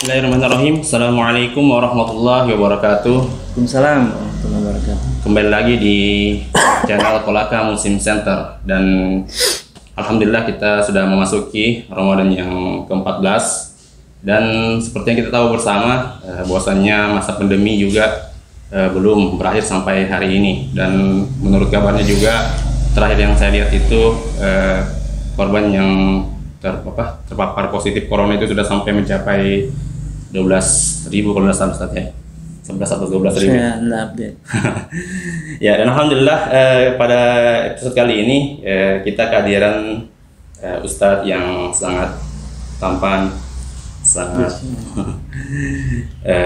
Bismillahirrahmanirrahim. Assalamualaikum warahmatullahi wabarakatuh. Waalaikumsalam warahmatullahi wabarakatuh. Kembali lagi di channel Kolaka Muslim Center, dan alhamdulillah kita sudah memasuki Ramadan yang ke-14, dan seperti yang kita tahu bersama bahwasannya masa pandemi juga belum berakhir sampai hari ini, dan menurut kabarnya juga terakhir yang saya lihat itu korban yang terpapar positif corona itu sudah sampai mencapai 12.000 kalau tidak salah, Ustaz, ya. 11 atau 12.000. Saya update. Ya, dan alhamdulillah pada episode kali ini kita kehadiran Ustadz yang sangat tampan, sangat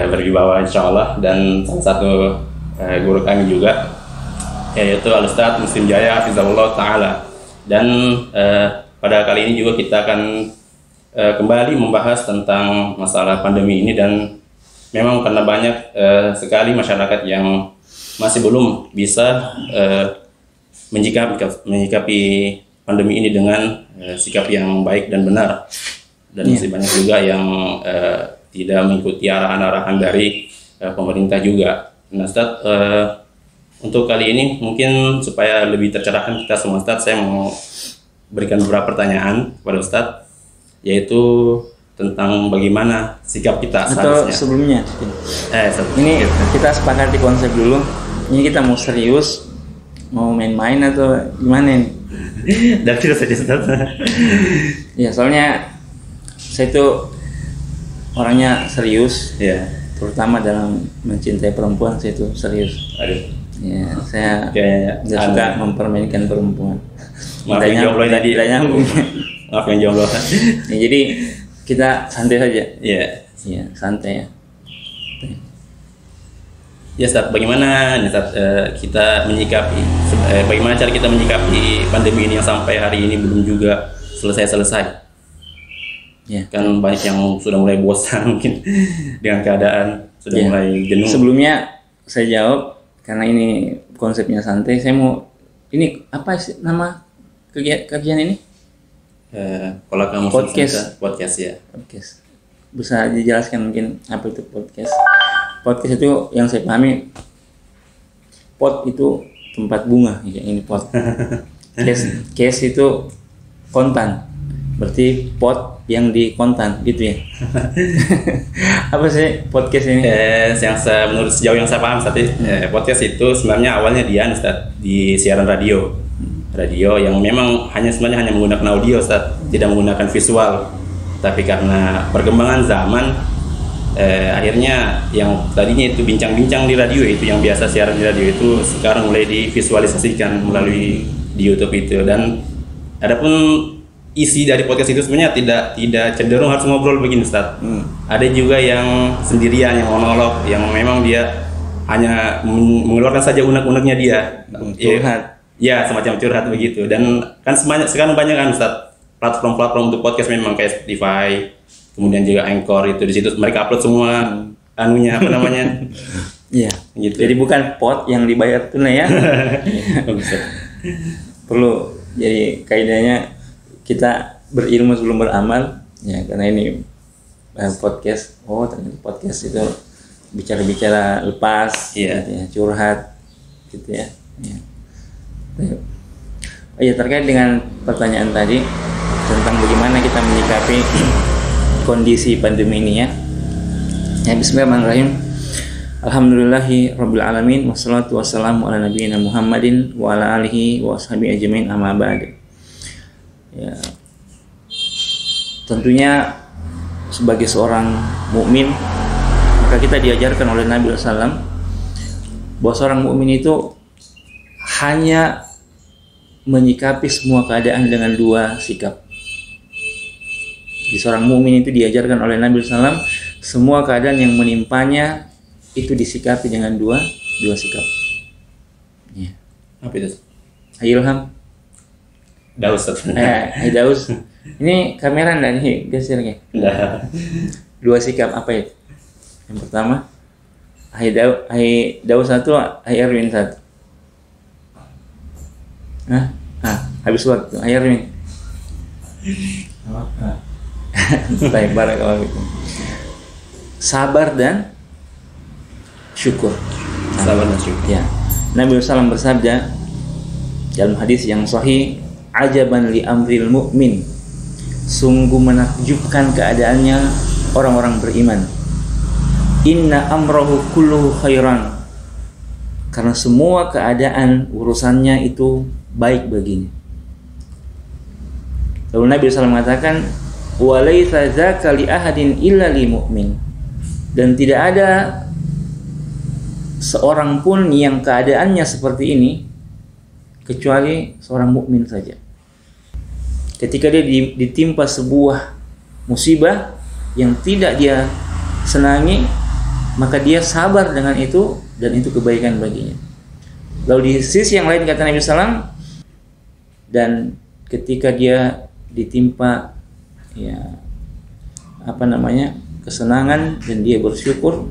berwibawa insyaallah, dan salah satu guru kami juga, yaitu Al-Ustadz Muslim Jaya Hafizahullah Ta'ala. Dan pada kali ini juga kita akan kembali membahas tentang masalah pandemi ini, dan memang karena banyak sekali masyarakat yang masih belum bisa menyikapi pandemi ini dengan sikap yang baik dan benar, dan masih banyak juga yang tidak mengikuti arahan-arahan dari pemerintah juga. Nah, Ustaz, untuk kali ini mungkin supaya lebih tercerahkan kita semua, Ustaz, saya mau berikan beberapa pertanyaan kepada Ustadz, yaitu tentang bagaimana sikap kita seharusnya. Atau sebelumnya, ini kita sepakati konsep dulu. Ini kita mau serius, mau main-main atau gimana nih? Dan tidak saja, Ustadz. Ya, soalnya saya itu orangnya serius, ya, terutama dalam mencintai perempuan. Saya itu serius. Aduh. Ya, saya Kayaknya tidak suka mempermainkan perempuan. Maaf yang jomblo tadi. Tidak nyambung. Maaf yang jomblo. Ya, jadi kita santai saja. Iya. Iya, santai ya. Ya, Ustadz, bagaimana Ustadz, kita menyikapi, bagaimana cara kita menyikapi pandemi ini yang sampai hari ini belum juga selesai-selesai? Ya. Kan banyak yang sudah mulai bosan mungkin dengan keadaan, sudah mulai jenuh. Sebelumnya saya jawab, karena ini konsepnya santai. Saya mau, ini apa sih nama kajian ini? Kolaka Muslim Center. Podcast ya. Podcast. Bisa dijelaskan mungkin apa itu podcast? Podcast itu yang saya pahami, pot itu tempat bunga, ya, ini pot. Case itu kontan, berarti pot yang di kontan, gitu ya. Apa sih podcast ini? Menurut sejauh yang saya paham, podcast itu sebenarnya awalnya dia, Ustaz, di siaran radio yang memang sebenarnya hanya menggunakan audio, Ustaz, tidak menggunakan visual. Tapi karena perkembangan zaman, akhirnya yang tadinya itu bincang-bincang di radio, itu yang biasa siaran di radio, itu sekarang mulai divisualisasikan melalui di YouTube itu. Dan adapun isi dari podcast itu sebenarnya tidak cenderung harus ngobrol begini, Ustaz. Ada juga yang sendirian, yang monolog, yang memang dia hanya mengeluarkan saja unek-uneknya dia. Curhat. Ya, semacam curhat begitu. Dan kan sekarang banyak kan, Ustaz, platform-platform untuk podcast, memang kayak Spotify, kemudian juga Anchor, itu di situ mereka upload semua anunya, apa namanya? Iya. Gitu. Jadi bukan pot yang dibayar tunai ya. Perlu, jadi kaidahnya kita berilmu sebelum beramal, ya, karena ini podcast. Oh, ternyata podcast itu bicara-bicara lepas, gitu ya, curhat, gitu ya. Oh ya, terkait dengan pertanyaan tadi tentang bagaimana kita menyikapi kondisi pandemi ini, ya. Ya, bismillahirrahmanirrahim. Alhamdulillahi rabbil alamin, wassalatu wassalamu ala nabiyina Muhammadin wa ala alihi wa ashabihi ajmain, amma ba'd. Ya, tentunya sebagai seorang mukmin, maka kita diajarkan oleh Nabi SAW bahwa seorang mukmin itu hanya menyikapi semua keadaan dengan dua sikap. Di seorang mukmin itu diajarkan oleh Nabi SAW, semua keadaan yang menimpanya itu disikapi dengan dua sikap. Ya. Apa itu? Ilham. Daus. Daus. Ini kamera enggak nih, geser nih. Dua sikap apa itu? Yang pertama, Daus satu, Erwin satu. Habis waktu, Erwin. Baik, barakallahu fikum. sabar dan syukur. Sabar dan syukur. Ya. Nabi SAW bersabda dalam hadis yang sahih, ajaban li amril mu'min, sungguh menakjubkan keadaannya orang-orang beriman. Inna amrahu kulluhu khairan, karena semua keadaan urusannya itu baik baginya. Lalu Nabi SAW mengatakan, walaitsa dzaka li ahadin illa li mu'min, dan tidak ada seorang pun yang keadaannya seperti ini kecuali seorang mukmin saja. Ketika dia ditimpa sebuah musibah yang tidak dia senangi, maka dia sabar dengan itu, dan itu kebaikan baginya. Lalu di sisi yang lain kata Nabi SAW, dan ketika dia ditimpa kesenangan dan dia bersyukur,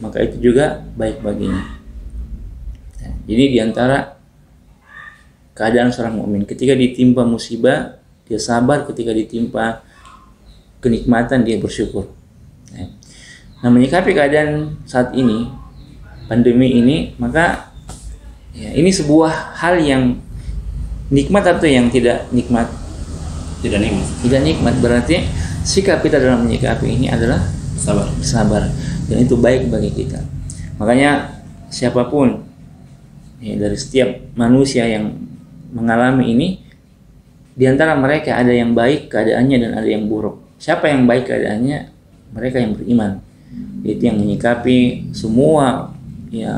maka itu juga baik baginya. Jadi diantara keadaan seorang mukmin, ketika ditimpa musibah dia sabar, ketika ditimpa kenikmatan dia bersyukur. Nah, menyikapi keadaan saat ini, pandemi ini, maka ini sebuah hal yang nikmat atau yang tidak nikmat? Tidak nikmat. Tidak nikmat, berarti sikap kita dalam menyikapi ini adalah sabar. Dan itu baik bagi kita. Makanya siapapun dari setiap manusia yang mengalami ini, di antara mereka ada yang baik keadaannya dan ada yang buruk. Siapa yang baik keadaannya? Mereka yang beriman. Itu yang menyikapi semua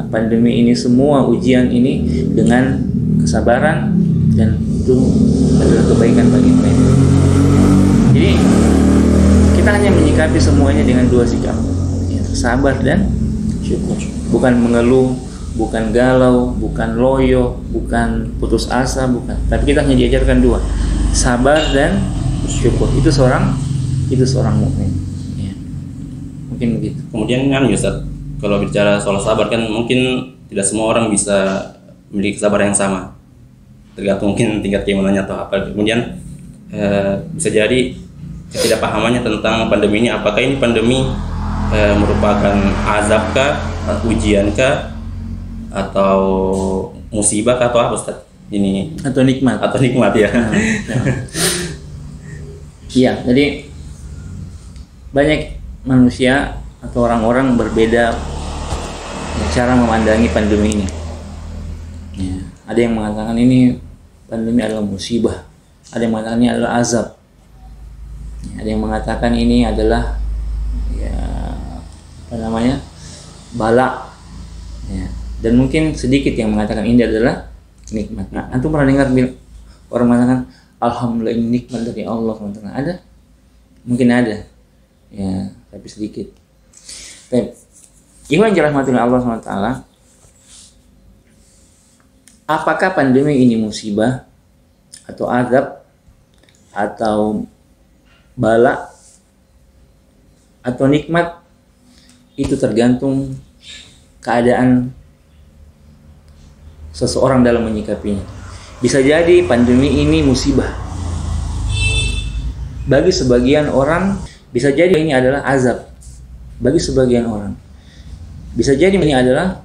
pandemi ini, semua ujian ini dengan kesabaran, dan itu adalah kebaikan bagi mereka. Jadi kita hanya menyikapi semuanya dengan dua sikap, sabar dan syukur. Bukan mengeluh, bukan galau, bukan loyo, bukan putus asa, bukan. Tapi kita hanya diajarkan dua, sabar dan syukur. Itu seorang mukmin. Mungkin begitu. Kemudian kan Ustaz, kalau bicara soal sabar kan mungkin tidak semua orang bisa memiliki kesabaran yang sama. Tergantung mungkin tingkat keimanannya atau apa. Kemudian bisa jadi ketidakpahamannya tentang pandemi ini. Apakah ini pandemi merupakan azabkah, ujiankah, atau musibah atau apa Ustaz? Ini atau nikmat ya. Iya, jadi banyak manusia atau orang-orang berbeda cara memandangi pandemi ini. Ada yang mengatakan ini pandemi adalah musibah, ada yang mengatakan ini adalah azab, ada yang mengatakan ini adalah bala, dan mungkin sedikit yang mengatakan ini adalah nikmat. Nah, antum pernah dengar orang mengatakan alhamdulillah ini nikmat dari Allah? Ada? Mungkin ada, tapi sedikit. Ikhwan dirahmati Allah SWT, apakah pandemi ini musibah atau azab atau bala atau nikmat? Itu tergantung keadaan seseorang dalam menyikapinya. Bisa jadi pandemi ini musibah bagi sebagian orang, bisa jadi ini adalah azab bagi sebagian orang. Bisa jadi ini adalah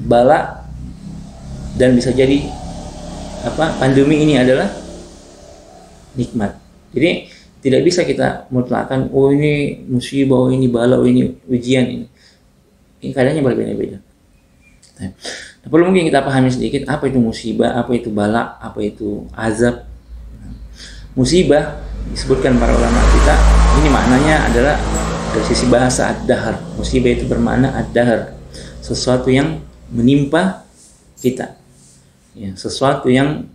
bala, dan bisa jadi pandemi ini adalah nikmat. Jadi tidak bisa kita mutlakkan ini musibah, ini bala, ini ujian ini. Ini keadaannya berbeda-beda. Nah, perlu mungkin kita pahami sedikit apa itu musibah, apa itu bala, apa itu azab. Musibah disebutkan para ulama kita, ini maknanya adalah dari sisi bahasa ad-dahr. Musibah itu bermakna ad-dahr, sesuatu yang menimpa kita, sesuatu yang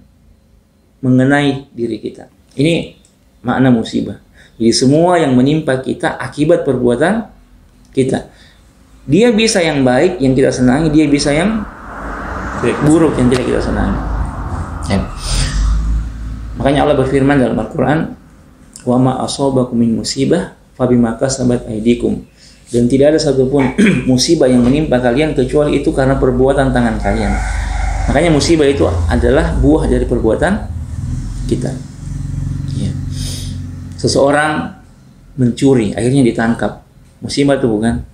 mengenai diri kita. Ini makna musibah. Jadi semua yang menimpa kita akibat perbuatan kita. Dia bisa yang baik yang kita senangi, dia bisa yang buruk yang tidak kita senangi. Makanya Allah berfirman dalam Al-Quran, wa ma asabakum min musibah fabima kasabat aydikum, dan tidak ada satupun musibah yang menimpa kalian kecuali itu karena perbuatan tangan kalian. Makanya musibah itu adalah buah dari perbuatan kita. Seseorang mencuri, akhirnya ditangkap. Musibah itu bukan?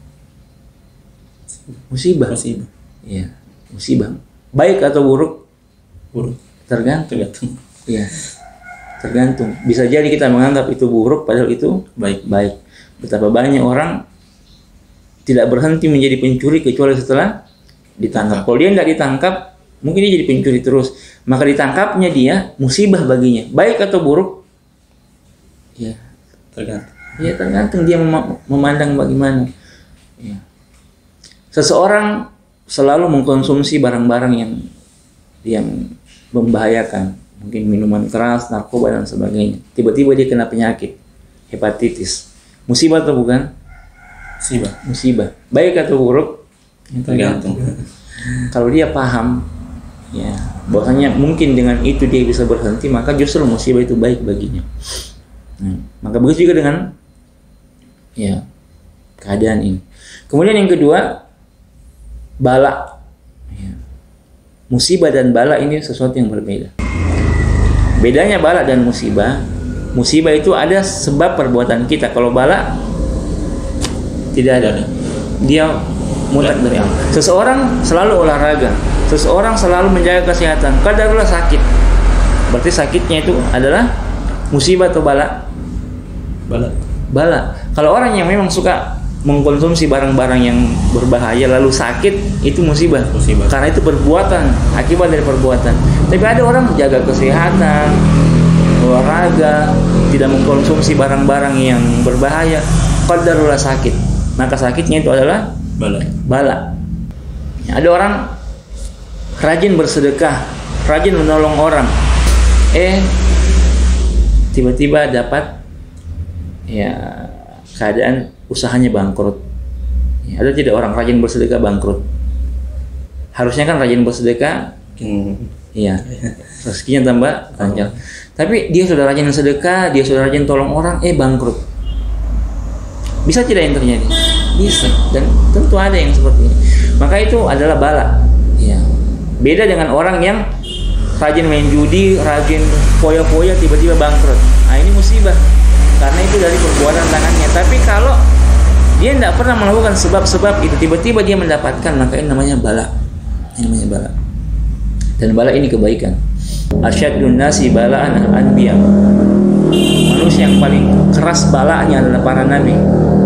Musibah. Musibah. Iya, musibah. Baik atau buruk? Buruk. Tergantung. Iya. Tergantung. Bisa jadi kita menganggap itu buruk padahal itu baik. Betapa banyak orang tidak berhenti menjadi pencuri kecuali setelah ditangkap. Kalau dia tidak ditangkap, mungkin dia jadi pencuri terus. Maka ditangkapnya dia musibah baginya. Baik atau buruk? Ya, Tergantung. ya tergantung dia memandang bagaimana. Ya. Seseorang selalu mengkonsumsi barang-barang yang membahayakan, mungkin minuman keras, narkoba dan sebagainya. Tiba-tiba dia kena penyakit hepatitis. Musibah atau bukan? Musibah. Baik atau buruk? Tergantung. Kalau dia paham, ya, bahwasanya mungkin dengan itu dia bisa berhenti, maka justru musibah itu baik baginya. Maka begitu juga dengan ya keadaan ini. Kemudian yang kedua, bala. Ya. Musibah dan bala ini sesuatu yang berbeda. Bedanya bala dan musibah itu ada sebab perbuatan kita. Kalau bala tidak ada. Dia mutlak dari Allah. Seseorang selalu olahraga, seseorang selalu menjaga kesehatan. Kadarullah sakit. Berarti sakitnya itu adalah musibah atau bala? Bala. Kalau orang yang memang suka mengkonsumsi barang-barang yang berbahaya lalu sakit, itu musibah. Karena itu perbuatan, akibat dari perbuatan. Tapi ada orang jaga kesehatan, olahraga, tidak mengkonsumsi barang-barang yang berbahaya, qadarullah sakit. Maka sakitnya itu adalah bala. Ada orang rajin bersedekah, rajin menolong orang, tiba-tiba dapat ya keadaan usahanya bangkrut. Ya, ada tidak orang rajin bersedekah bangkrut? Harusnya kan rajin bersedekah, iya, rezekinya tambah lancar. Tapi dia sudah rajin sedekah, dia sudah rajin tolong orang, bangkrut. Bisa tidak yang terjadi? Bisa, dan tentu ada yang seperti ini. Maka itu adalah bala. Ya. Beda dengan orang yang rajin main judi, rajin foya-foya, tiba-tiba bangkrut. Nah, ini musibah. Karena itu dari perbuatan tangannya. Tapi kalau dia tidak pernah melakukan sebab-sebab itu, tiba-tiba dia mendapatkan, maka ini namanya bala. Ini namanya bala. Dan bala ini kebaikan. Asyaddun nasi bala'an al-anbiya. Manusia yang paling keras balanya adalah para nabi.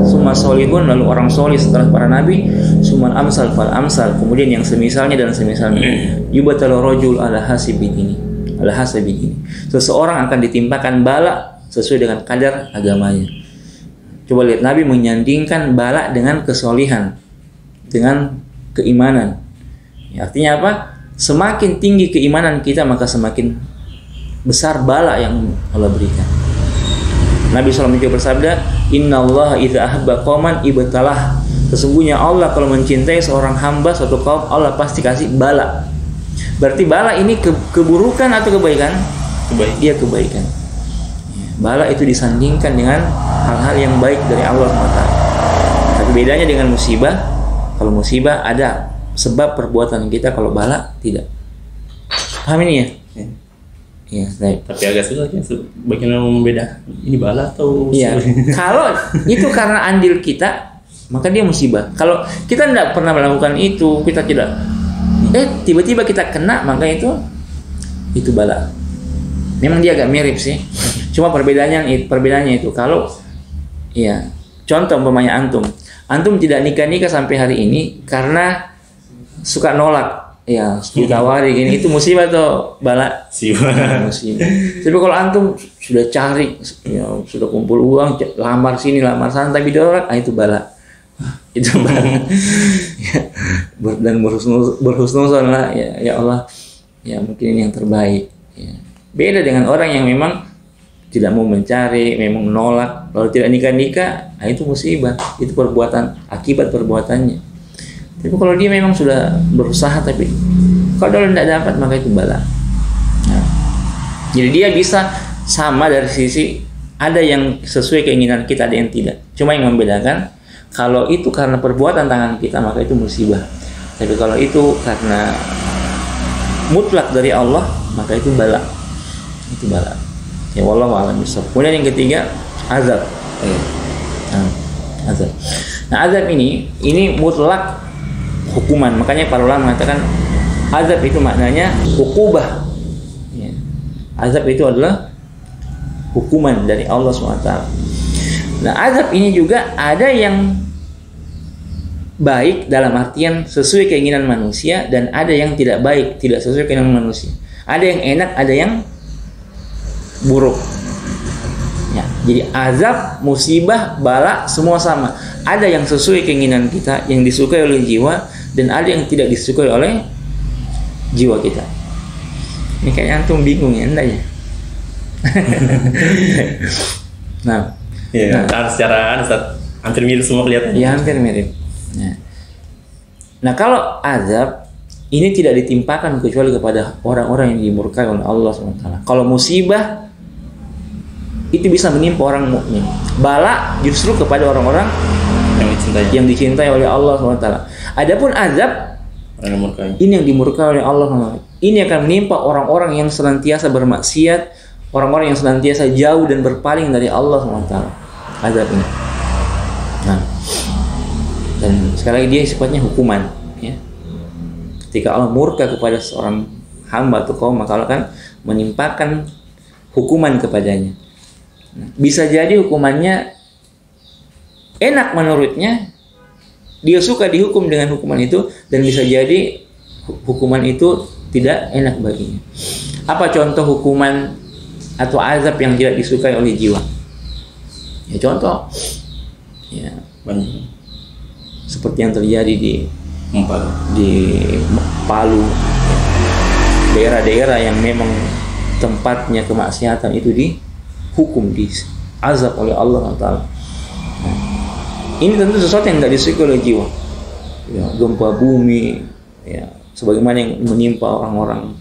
Summa solihun, lalu orang solih setelah para nabi. Summa amsal fal amsal, kemudian yang semisalnya dan semisalnya. Yubatalu rajul ala hasibini. Seseorang akan ditimpakan bala sesuai dengan kadar agamanya. Coba lihat, Nabi menyandingkan bala dengan kesolihan, dengan keimanan. Ya, artinya apa? Semakin tinggi keimanan kita, maka semakin besar bala yang Allah berikan. Nabi SAW juga bersabda, Inna Allah idza ahabba qauman ibtalah. Sesungguhnya Allah kalau mencintai seorang hamba, suatu kaum, Allah pasti kasih bala. Berarti bala ini keburukan atau kebaikan? Dia kebaikan. Bala itu disandingkan dengan hal-hal yang baik dari Allah SWT. Tapi bedanya dengan musibah, kalau musibah ada sebab perbuatan kita, kalau bala tidak. Paham ini ya? Iya, baik. Tapi agak susah ya, bagaimana membeda ini bala atau iya. Kalau itu karena andil kita, maka dia musibah. Kalau kita tidak pernah melakukan itu, kita tidak, tiba-tiba kita kena, maka itu bala. Memang dia agak mirip sih. Cuma perbedaannya itu kalau ya, contoh umpamanya antum tidak nikah sampai hari ini karena suka nolak. Ya, ditawari gini, itu musibah atau bala? Musibah. Tapi kalau antum sudah cari, ya, sudah kumpul uang, lamar sini, lamar sana, tapi ditolak, itu bala. Itu bala. Ya, dan berhusnuzon lah, ya Allah, ya mungkin ini yang terbaik. Ya. Beda dengan orang yang memang tidak mau mencari, memang menolak, lalu tidak nikah, itu musibah, itu perbuatan, akibat perbuatannya. Tapi kalau dia memang sudah berusaha, tapi kalau tidak dapat, maka itu bala. Nah, jadi dia bisa sama dari sisi ada yang sesuai keinginan kita, ada yang tidak. Cuma yang membedakan, kalau itu karena perbuatan tangan kita, maka itu musibah. Tapi kalau itu karena mutlak dari Allah, maka itu bala. Itu bala. Ya wallahu a'lam bishawab. Kemudian yang ketiga, azab. Nah, Azab. Nah, azab ini mutlak hukuman. Makanya para ulama mengatakan azab itu maknanya uqubah. Ya. Azab itu adalah hukuman dari Allah SWT. Nah, azab ini juga ada yang baik dalam artian sesuai keinginan manusia, dan ada yang tidak baik, tidak sesuai keinginan manusia. Ada yang enak, ada yang buruk. Ya, jadi azab, musibah, bala semua sama. Ada yang sesuai keinginan kita, yang disukai oleh jiwa, dan ada yang tidak disukai oleh jiwa kita. Ini kayaknya antum bingung ya, enggak ya? Nah, ya, secara hampir mirip semua kelihatan. Ya, hampir mirip. Nah, kalau azab ini tidak ditimpakan kecuali kepada orang-orang yang dimurkai oleh Allah SWT. Kalau musibah itu bisa menimpa orang mukmin. Bala justru kepada orang-orang yang dicintai oleh Allah SWT. Adapun azab ini yang dimurkai oleh Allah SWT. Ini akan menimpa orang-orang yang senantiasa bermaksiat, orang-orang yang senantiasa jauh dan berpaling dari Allah SWT. Azab ini. Nah, dan sekali lagi dia sifatnya hukuman, ya. Ketika Allah murka kepada seorang hamba atau kaum, maka Allah akan menimpakan hukuman kepadanya. Bisa jadi hukumannya enak menurutnya, dia suka dihukum dengan hukuman itu, dan bisa jadi hukuman itu tidak enak baginya. Apa contoh hukuman atau azab yang tidak disukai oleh jiwa? Ya, contoh ya banyak. Seperti yang terjadi di Palu, daerah-daerah yang memang tempatnya kemaksiatan itu dihukum, diazab oleh Allah Taala. Nah, ini tentu sesuatu yang tidak disukai oleh jiwa. Ya, gempa bumi, ya, sebagaimana yang menimpa orang-orang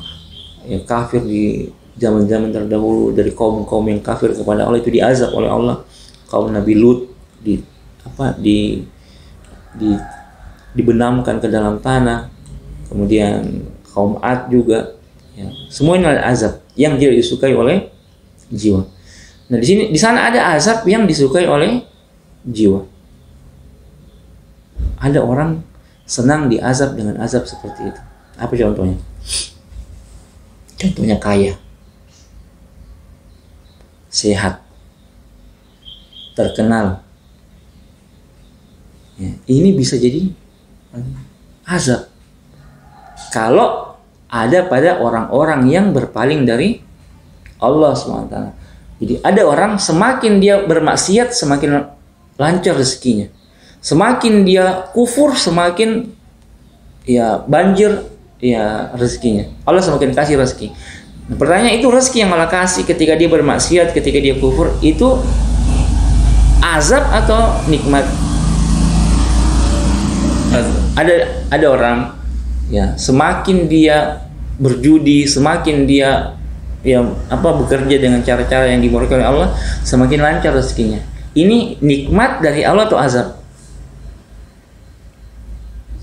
ya, kafir di zaman-zaman terdahulu dari kaum-kaum yang kafir kepada Allah, itu diazab oleh Allah. Kaum Nabi Lut dibenamkan ke dalam tanah, kemudian kaum Ad juga, ya. Semua ini adalah azab yang tidak disukai oleh jiwa. Nah, di sana ada azab yang disukai oleh jiwa. Ada orang senang diazab dengan azab seperti itu. Apa contohnya? Contohnya kaya, sehat, terkenal. Ya, ini bisa jadi azab kalau ada pada orang-orang yang berpaling dari Allah SWT. Jadi ada orang semakin dia bermaksiat semakin lancar rezekinya, semakin dia kufur semakin ya banjir ya rezekinya. Allah semakin kasih rezeki. Nah, pertanyaan, itu rezeki yang Allah kasih ketika dia bermaksiat, ketika dia kufur, itu azab atau nikmat? Ada orang ya, semakin dia berjudi, semakin dia ya bekerja dengan cara-cara yang dimurkai oleh Allah, semakin lancar rezekinya. Ini nikmat dari Allah atau azab?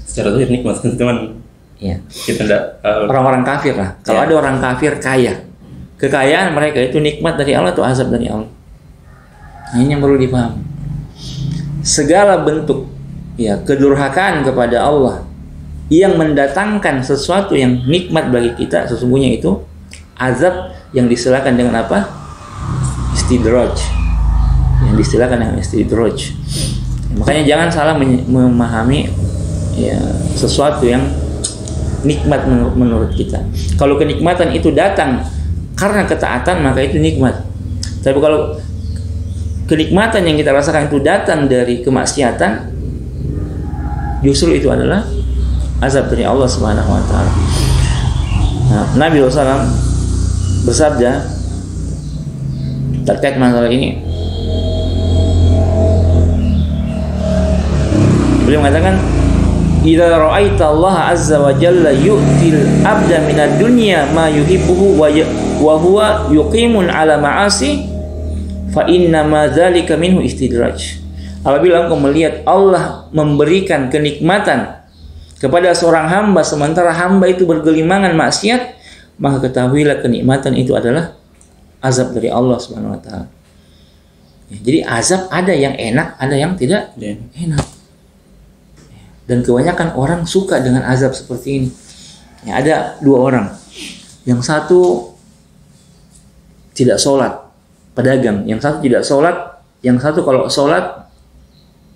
Secara zahir nikmat, teman. Ya. Kita tidak orang-orang kafir lah. Kalau ada orang kafir kaya, kekayaan mereka itu nikmat dari Allah atau azab dari Allah? Nah, ini yang perlu dipahami. Segala bentuk ya kedurhakaan kepada Allah yang mendatangkan sesuatu yang nikmat bagi kita, sesungguhnya itu azab yang distilahkan dengan apa? Istidraj. Yang distilahkan dengan istidraj. Makanya jangan salah memahami ya sesuatu yang nikmat menurut kita. Kalau kenikmatan itu datang karena ketaatan, maka itu nikmat. Tapi kalau kenikmatan yang kita rasakan itu datang dari kemaksiatan, justru itu adalah azab dari Allah Subhanahu wa taala. Nah, Nabi SAW bersabda terkait masalah ini. Beliau mengatakan, "Idza ra'aita Allah azza wa jalla yu'til 'abda minad dunya ma yuhibbuhu wa huwa yuqimun 'ala ma'asi fa inna ma dzalika minhu istidraj." Apabila engkau melihat Allah memberikan kenikmatan kepada seorang hamba sementara hamba itu bergelimangan maksiat, maka ketahuilah kenikmatan itu adalah azab dari Allah Subhanahu wa taala. Jadi azab ada yang enak, ada yang tidak enak. Dan kebanyakan orang suka dengan azab seperti ini. Ya, ada dua orang. Yang satu tidak sholat, pedagang. Yang satu tidak sholat. Yang satu kalau sholat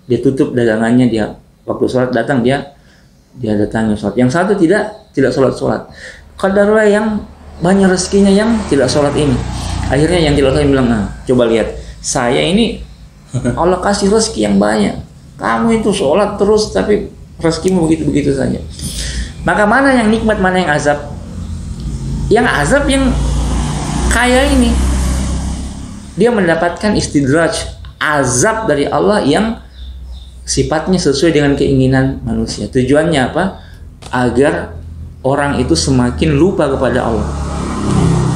dia tutup dagangannya, dia waktu sholat datang dia datangi sholat. Yang satu tidak sholat. Qadarullah yang banyak rezekinya yang tidak sholat ini. Akhirnya yang tidak sholat bilang, nah, coba lihat, saya ini Allah kasih rezeki yang banyak. Kamu itu sholat terus tapi rezekimu begitu-begitu saja. Maka mana yang nikmat, mana yang azab? Yang azab yang kaya ini, dia mendapatkan istidraj, azab dari Allah yang sifatnya sesuai dengan keinginan manusia. Tujuannya apa? Agar orang itu semakin lupa kepada Allah.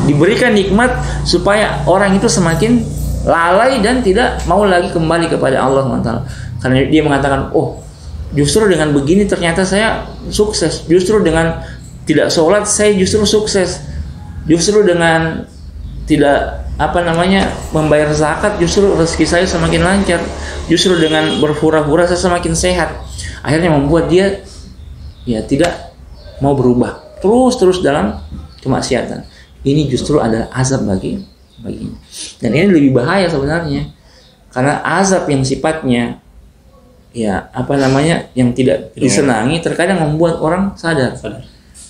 Diberikan nikmat supaya orang itu semakin lalai dan tidak mau lagi kembali kepada Allah SWT. Karena dia mengatakan, oh justru dengan begini ternyata saya sukses. Justru dengan tidak sholat saya justru sukses. Justru dengan tidak membayar zakat justru rezeki saya semakin lancar. Justru dengan berpura-pura saya semakin sehat. Akhirnya membuat dia tidak mau berubah, terus dalam kemaksiatan. Ini justru adalah azab baginya. Dan ini lebih bahaya sebenarnya, karena azab yang sifatnya yang tidak disenangi terkadang membuat orang sadar.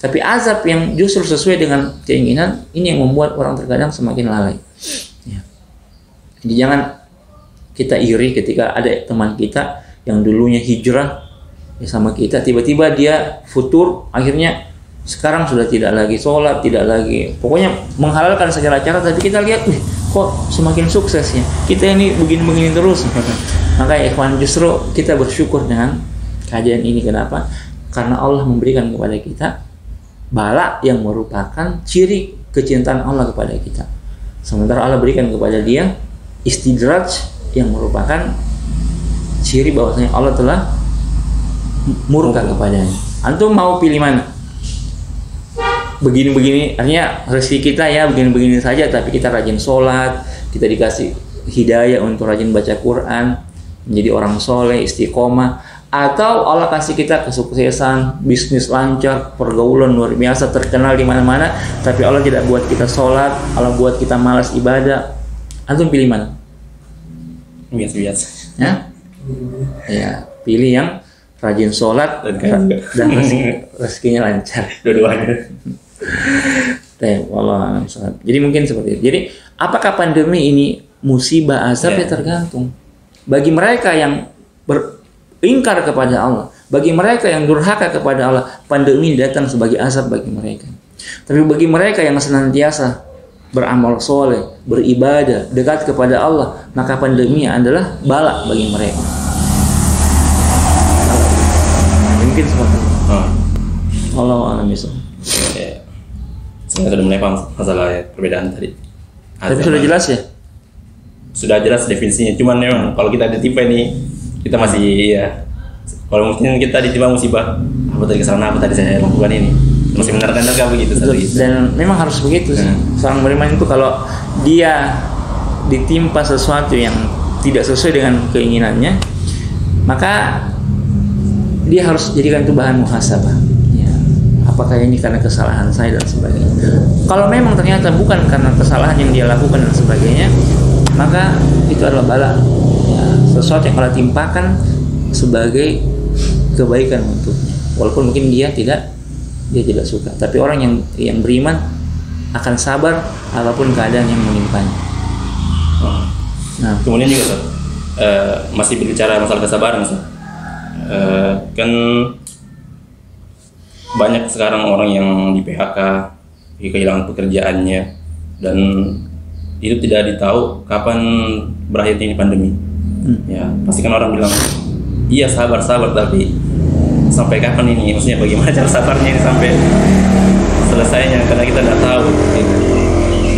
Tapi azab yang justru sesuai dengan keinginan, ini yang membuat orang terkadang semakin lalai. Jadi jangan kita iri ketika ada teman kita yang dulunya hijrah sama kita, tiba-tiba dia futur, akhirnya sekarang sudah tidak lagi sholat, tidak lagi, pokoknya menghalalkan segala cara. Tapi kita lihat, kok semakin suksesnya, kita ini begini-begini terus. Maka ikhwan, justru kita bersyukur dengan kajian ini. Kenapa? Karena Allah memberikan kepada kita bala yang merupakan ciri kecintaan Allah kepada kita. Sementara Allah berikan kepada dia istidraj yang merupakan ciri bahwasanya Allah telah murka kepadanya. Antum mau pilih mana? Begini-begini, artinya rezeki kita begini-begini saja, tapi kita rajin sholat, kita dikasih hidayah untuk rajin baca Quran, menjadi orang soleh, istiqomah. Atau Allah kasih kita kesuksesan, bisnis lancar, pergaulan luar biasa, terkenal di mana-mana, tapi Allah tidak buat kita sholat, Allah buat kita malas ibadah. Antum pilih mana? Biasa-biasa. Ya, pilih yang rajin sholat dan rezekinya lancar. Dua-duanya. Jadi mungkin seperti itu. Jadi apakah pandemi ini musibah azab? Ya tergantung. Bagi mereka yang beringkar kepada Allah, bagi mereka yang durhaka kepada Allah, pandemi datang sebagai azab bagi mereka. Tapi bagi mereka yang senantiasa beramal soleh, beribadah, dekat kepada Allah, maka pandemi adalah bala bagi mereka. Mungkin seperti itu. Wallahu a'lam bishawab. Saya sudah mulai paham masalah perbedaan tadi. Tapi sudah jelas ya? Sudah jelas definisinya. Cuman memang kalau kita ditimpa ini, kita masih kalau mungkin kita ditimpa musibah, apa tadi kesalahan apa tadi saya lakukan ini, masih menerka-nerka begitu. Dan memang harus begitu sih. Seorang beriman itu kalau dia ditimpa sesuatu yang tidak sesuai dengan keinginannya, maka dia harus jadikan itu bahan muhasabah. Apakah ini karena kesalahan saya dan sebagainya. Kalau memang ternyata bukan karena kesalahan yang dia lakukan dan sebagainya, maka itu adalah bala, sesuatu yang kalau timpakan sebagai kebaikan untuknya. Walaupun mungkin dia tidak suka. Tapi orang yang beriman akan sabar apapun keadaan yang menimpanya. Nah, kemudian juga masih berbicara masalah kesabaran, kan banyak sekarang orang yang di PHK, kehilangan pekerjaannya, dan itu tidak ditahu kapan berakhirnya ini pandemi. Ya, pasti kan orang bilang, iya sabar, tapi sampai kapan ini? Maksudnya bagaimana cara sabarnya ini sampai selesainya? Karena kita tidak tahu. Gitu.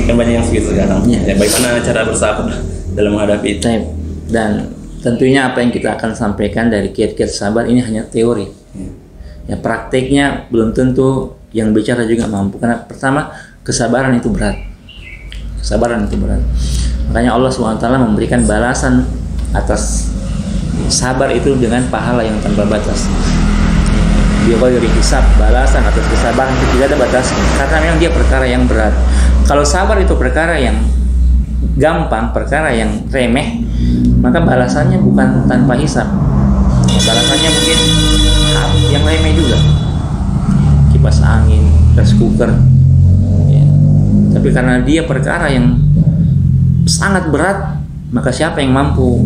Kan banyak yang segitu sekarang. Ya, bagaimana cara bersabar dalam menghadapi itu? Dan tentunya apa yang kita akan sampaikan dari kiat-kiat sabar ini hanya teori. Ya, prakteknya belum tentu yang bicara juga mampu. Karena pertama, kesabaran itu berat. Makanya Allah SWT memberikan balasan atas sabar itu dengan pahala yang tanpa batas. Bighairi hisab, balasan atas kesabaran itu tidak ada batasnya, karena memang dia perkara yang berat. Kalau sabar itu perkara yang gampang, perkara yang remeh, maka balasannya bukan tanpa hisab. Balasannya mungkin yang remeh juga, kipas angin, rice cooker, ya. Tapi karena dia perkara yang sangat berat, maka siapa yang mampu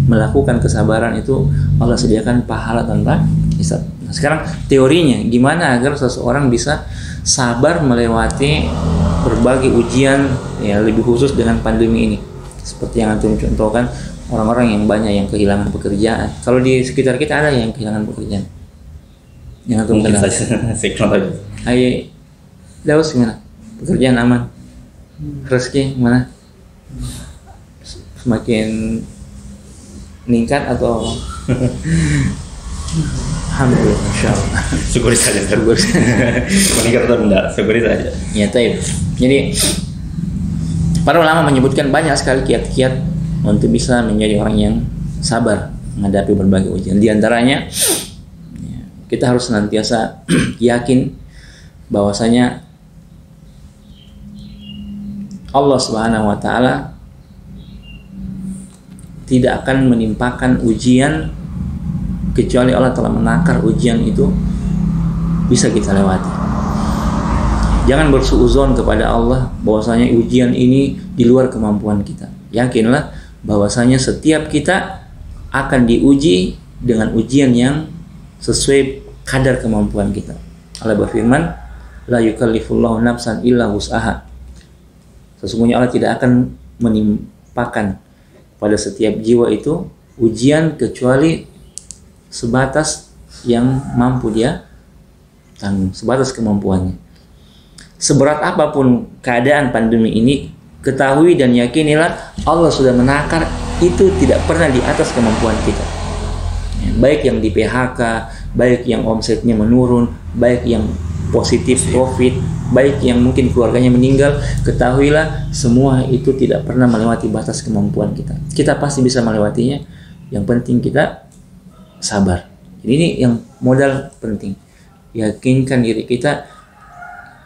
melakukan kesabaran itu, Allah sediakan pahala tanpa hisab. Nah, sekarang teorinya gimana agar seseorang bisa sabar melewati berbagai ujian, ya, lebih khusus dengan pandemi ini. Seperti yang antum contohkan, orang-orang yang banyak yang kehilangan pekerjaan. Kalau di sekitar kita ada yang kehilangan pekerjaan? Yang antum kenal? Saya contoh aja. Hai, Daus gimana? Pekerjaan aman? Rezeki gimana? Semakin meningkat atau? Alhamdulillah, insyaallah. Syukuri saja. Meningkat atau enggak, syukuri saja. Ya, taib. Jadi para ulama menyebutkan banyak sekali kiat-kiat untuk bisa menjadi orang yang sabar menghadapi berbagai ujian. Di antaranya, kita harus senantiasa yakin bahwasanya Allah Subhanahu wa taala tidak akan menimpakan ujian kecuali Allah telah menakar ujian itu bisa kita lewati. Jangan bersuuzon kepada Allah bahwasanya ujian ini di luar kemampuan kita. Yakinlah bahwasanya setiap kita akan diuji dengan ujian yang sesuai kadar kemampuan kita. Allah berfirman, la yukallifullahu nafsan illa wus'aha. Sesungguhnya Allah tidak akan menimpakan pada setiap jiwa itu ujian kecuali sebatas yang mampu dia tanggung, sebatas kemampuannya. Seberat apapun keadaan pandemi ini, ketahui dan yakinilah Allah sudah menakar itu tidak pernah di atas kemampuan kita. Baik yang di PHK, baik yang omsetnya menurun, baik yang positif profit, baik yang mungkin keluarganya meninggal, ketahuilah semua itu tidak pernah melewati batas kemampuan kita. Kita pasti bisa melewatinya. Yang penting kita sabar. Jadi ini yang modal penting. Yakinkan diri kita,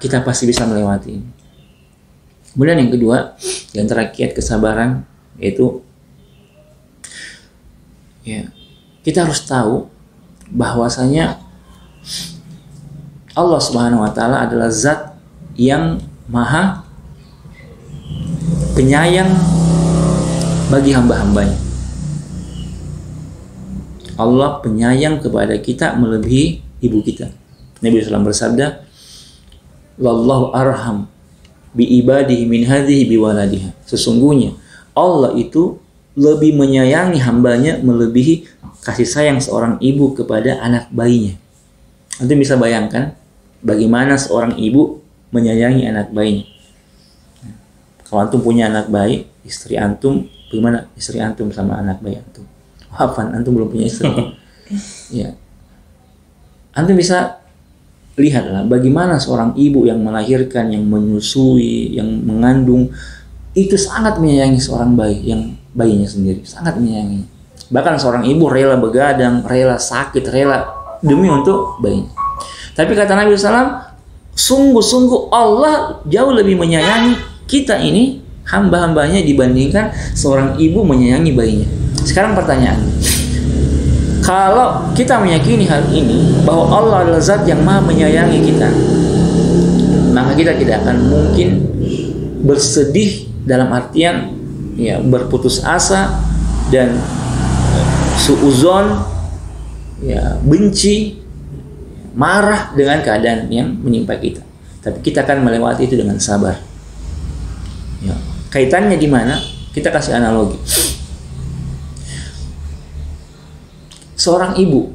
kita pasti bisa melewati ini. Kemudian yang kedua, di antara kiat kesabaran yaitu ya, kita harus tahu bahwasanya Allah Subhanahu wa taala adalah zat yang maha penyayang bagi hamba-hambanya. Allah penyayang kepada kita melebihi ibu kita. Nabi SAW bersabda, "Wallahu arham bi ibadihi min hadhihi bi waladiha." Sesungguhnya Allah itu lebih menyayangi hambanya melebihi kasih sayang seorang ibu kepada anak bayinya. Antum bisa bayangkan bagaimana seorang ibu menyayangi anak bayinya. Kalau antum punya anak bayi, istri antum, bagaimana istri antum sama anak bayi antum? Hafan, antum belum punya istri. Ya. Antum bisa lihatlah bagaimana seorang ibu yang melahirkan, yang menyusui, yang mengandung itu sangat menyayangi seorang bayi, yang bayinya sendiri, sangat menyayanginya. Bahkan seorang ibu rela begadang, rela sakit, rela demi untuk bayinya. Tapi kata Nabi SAW, sungguh-sungguh Allah jauh lebih menyayangi kita ini, hamba-hambanya, dibandingkan seorang ibu menyayangi bayinya. Sekarang pertanyaan, kalau kita meyakini hal ini bahwa Allah adalah zat yang maha menyayangi kita, maka kita tidak akan mungkin bersedih dalam artian ya berputus asa dan suuzon, ya benci, marah dengan keadaan yang menimpa kita. Tapi kita akan melewati itu dengan sabar. Ya. Kaitannya di mana? Kita kasih analogi. Seorang ibu,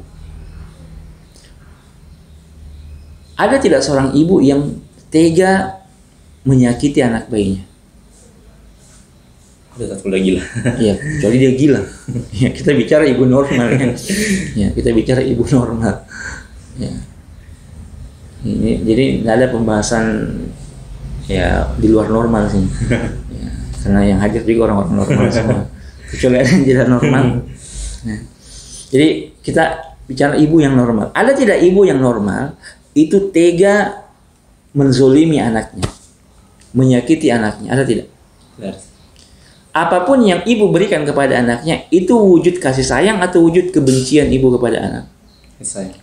ada tidak seorang ibu yang tega menyakiti anak bayinya? Udah satu lagi lah. Ya, kecuali dia gila. Ya, kita bicara ibu normal kan. Ya, kita bicara ibu normal. Ya. Ini jadi nggak ada pembahasan ya di luar normal sih. Ya. karena yang hadir juga orang-orang normal semua, kecuali ada yang tidak normal. Nah, jadi kita bicara ibu yang normal. Ada tidak ibu yang normal itu tega menzolimi anaknya, menyakiti anaknya? Ada tidak? Apapun yang ibu berikan kepada anaknya itu wujud kasih sayang atau wujud kebencian ibu kepada anak?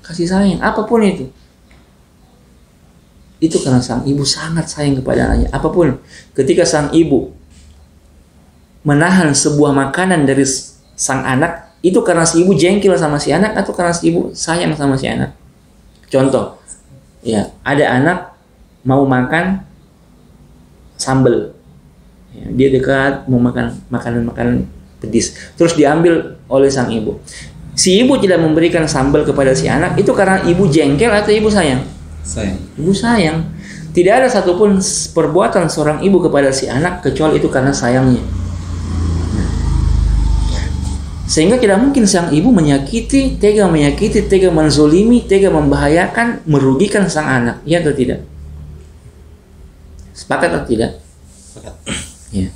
Kasih sayang. Apapun itu karena sang ibu sangat sayang kepada anaknya. Apapun, ketika sang ibu menahan sebuah makanan dari sang anak, itu karena si ibu jengkel sama si anak atau karena si ibu sayang sama si anak? Contoh, ya, ada anak mau makan sambal. Ya, dia dekat mau makan makanan pedis, terus diambil oleh sang ibu. Si ibu tidak memberikan sambal kepada si anak, itu karena ibu jengkel atau ibu sayang? Sayang. Ibu sayang. Tidak ada satupun perbuatan seorang ibu kepada si anak kecuali itu karena sayangnya. Sehingga tidak mungkin sang ibu tega menyakiti, tega menzolimi, tega membahayakan, merugikan sang anak. Ya atau tidak? Sepakat atau tidak? Sepakat. Ya.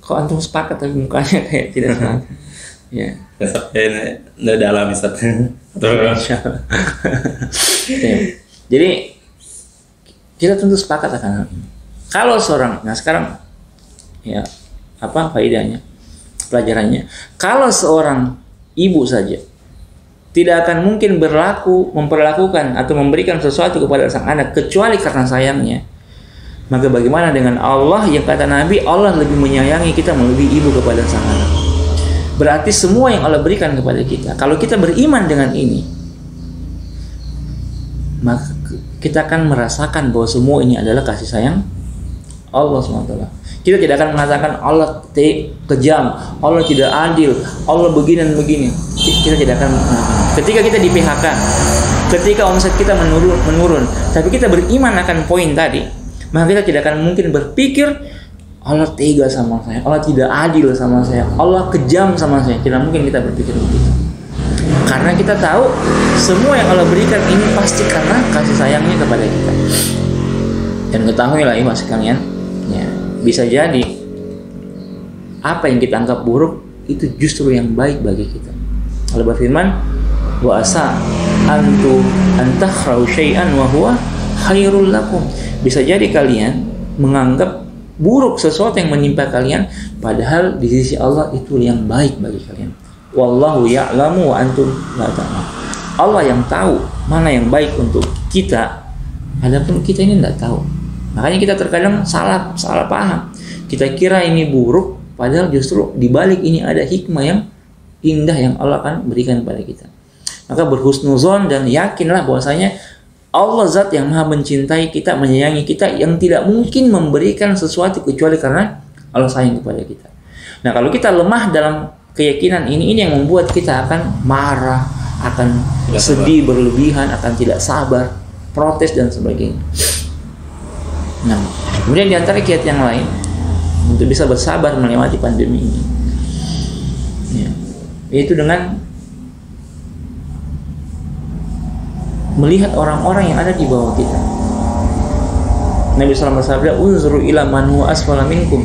Kok antum sepakat tapi mukanya kayak tidak sepakat? Ya. Ini udah alami Ustaz. Ya. Jadi kita tentu sepakat akan hal ini. Kalau seorang, nah sekarang ya apa faedahnya, pelajarannya? Kalau seorang ibu saja tidak akan mungkin memperlakukan atau memberikan sesuatu kepada sang anak kecuali karena sayangnya, maka bagaimana dengan Allah yang kata Nabi, Allah lebih menyayangi kita melebihi ibu kepada sang anak. Berarti semua yang Allah berikan kepada kita, kalau kita beriman dengan ini, maka kita akan merasakan bahwa semua ini adalah kasih sayang Allah SWT. Kita tidak akan mengatakan Allah kejam, Allah tidak adil, Allah begini dan begini. Kita tidak akan. Ketika kita di PHK, ketika omset kita menurun, tapi kita beriman akan poin tadi, maka kita tidak akan mungkin berpikir Allah tega sama saya, Allah tidak adil sama saya, Allah kejam sama saya. Tidak mungkin kita berpikir begitu. Karena kita tahu semua yang Allah berikan ini pasti karena kasih sayangnya kepada kita. Dan ketahuilah ibu sekalian, ya, bisa jadi apa yang kita anggap buruk itu justru yang baik bagi kita. Allah berfirman, wa asa antakhrahu syai'an wa huwa khairul lakum. Bisa jadi kalian menganggap buruk sesuatu yang menimpa kalian, padahal di sisi Allah itu yang baik bagi kalian. Wallahu ya'lamu wa antum la ta'lamun. Allah yang tahu mana yang baik untuk kita, adapun kita ini tidak tahu. Makanya kita terkadang salah paham. Kita kira ini buruk, padahal justru di balik ini ada hikmah yang indah yang Allah akan berikan kepada kita. Maka berhusnuzon dan yakinlah bahwasanya Allah zat yang maha mencintai kita, menyayangi kita, yang tidak mungkin memberikan sesuatu kecuali karena Allah sayang kepada kita. Nah, kalau kita lemah dalam keyakinan ini yang membuat kita akan marah, akan sedih berlebihan, akan tidak sabar, protes dan sebagainya. Nah, kemudian di antara kiat yang lain untuk bisa bersabar melewati pandemi ini, ya, yaitu dengan melihat orang-orang yang ada di bawah kita. Nabi SAW bersabda, "Unzuru ila man huwa asfala minkum,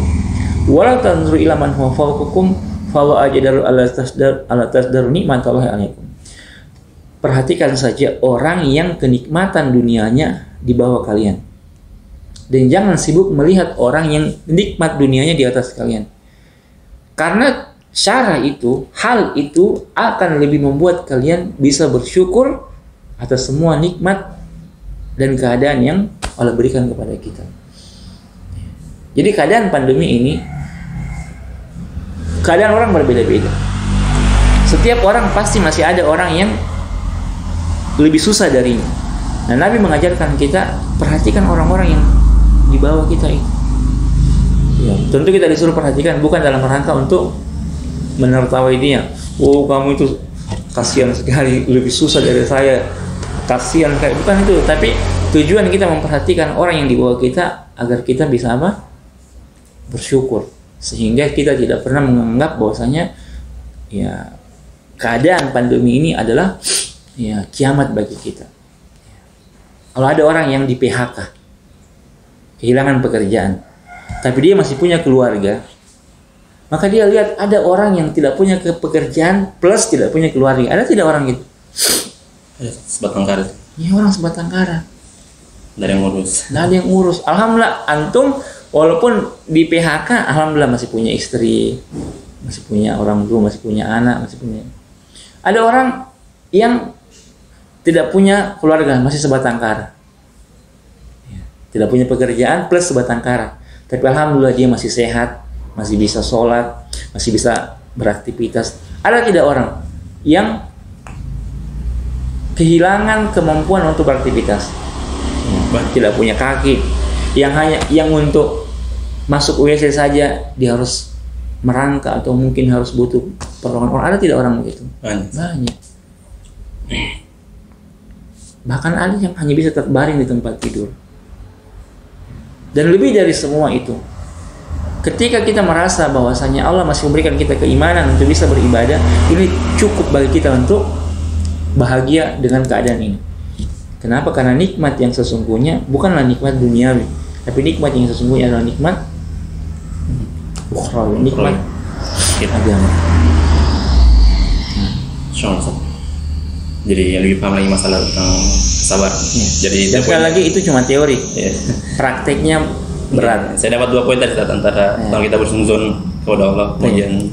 wa la tanzuru ila man huwa fawqakum, fa wa ajdaru ala tasdaru nikmatallahi alaikum." Perhatikan saja orang yang kenikmatan dunianya di bawah kalian. Dan jangan sibuk melihat orang yang nikmat dunianya di atas kalian. Karena hal itu akan lebih membuat kalian bisa bersyukur atas semua nikmat dan keadaan yang Allah berikan kepada kita. Jadi keadaan pandemi ini, keadaan orang berbeda-beda. Setiap orang pasti masih ada orang yang lebih susah darinya. Nah, Nabi mengajarkan kita perhatikan orang-orang yang di bawah kita ini. Ya, tentu kita disuruh perhatikan bukan dalam rangka untuk menertawai dia. Oh, kamu itu kasihan sekali, lebih susah dari saya. Kasihan kayak bukan itu, tapi tujuan kita memperhatikan orang yang di bawah kita agar kita bisa apa? Bersyukur, sehingga kita tidak pernah menganggap bahwasanya ya keadaan pandemi ini adalah ya kiamat bagi kita. Kalau ada orang yang di PHK, kehilangan pekerjaan, tapi dia masih punya keluarga, maka dia lihat ada orang yang tidak punya pekerjaan plus tidak punya keluarga. Ada tidak orang gitu? Sebatang kara. Ya, orang sebatang kara. Dari yang ngurus. Nah, ada yang ngurus. Alhamdulillah, antum walaupun di PHK, alhamdulillah masih punya istri, masih punya orang tua, masih punya anak, masih punya. Ada orang yang tidak punya keluarga, masih sebatang kara. Tidak punya pekerjaan plus sebatang kara. Tapi alhamdulillah dia masih sehat, masih bisa sholat, masih bisa beraktivitas. Ada tidak orang yang kehilangan kemampuan untuk beraktivitas, tidak punya kaki, yang untuk masuk WC saja dia harus merangkak atau mungkin harus butuh pertolongan orang. Ada tidak orang begitu? Banyak. Bahkan ada yang hanya bisa terbaring di tempat tidur. Dan lebih dari semua itu, ketika kita merasa bahwasanya Allah masih memberikan kita keimanan untuk bisa beribadah, ini cukup bagi kita untuk bahagia dengan keadaan ini. Kenapa? Karena nikmat yang sesungguhnya bukanlah nikmat duniawi, tapi nikmat yang sesungguhnya adalah nikmat ukhrawi, nikmat agama. Jadi yang lebih paham lagi masalah tentang kesabaran. Ya. Jadi sekali lagi itu cuma teori. Ya. Prakteknya berat. Saya dapat 2 poin tadi antara tentang kita bersungzon kepada Allah, kemudian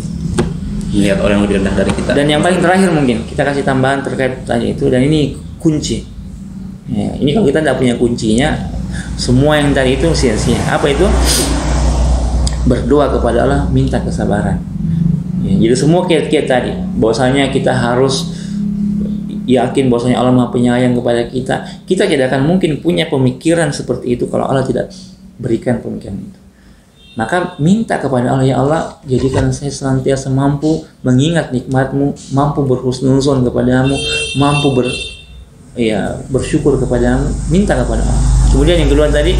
melihat orang yang lebih rendah dari kita. Dan yang paling terakhir mungkin kita kasih tambahan terkait tadi itu, dan ini kunci. Ya, ini kalau kita tidak punya kuncinya, semua yang tadi itu sia-sia. Apa itu? Berdoa kepada Allah, minta kesabaran. Ya, jadi semua kiat-kiat tadi, bahwasanya kita harus yakin bahwasanya Allah Maha Penyayang kepada kita. Kita tidak akan mungkin punya pemikiran seperti itu kalau Allah tidak berikan pemikiran itu. Maka minta kepada Allah, ya Allah, jadikan saya senantiasa mampu mengingat nikmat-Mu, mampu berhusnuzon kepadamu, mampu bersyukur kepadamu. Minta kepada Allah. Kemudian yang kedua tadi,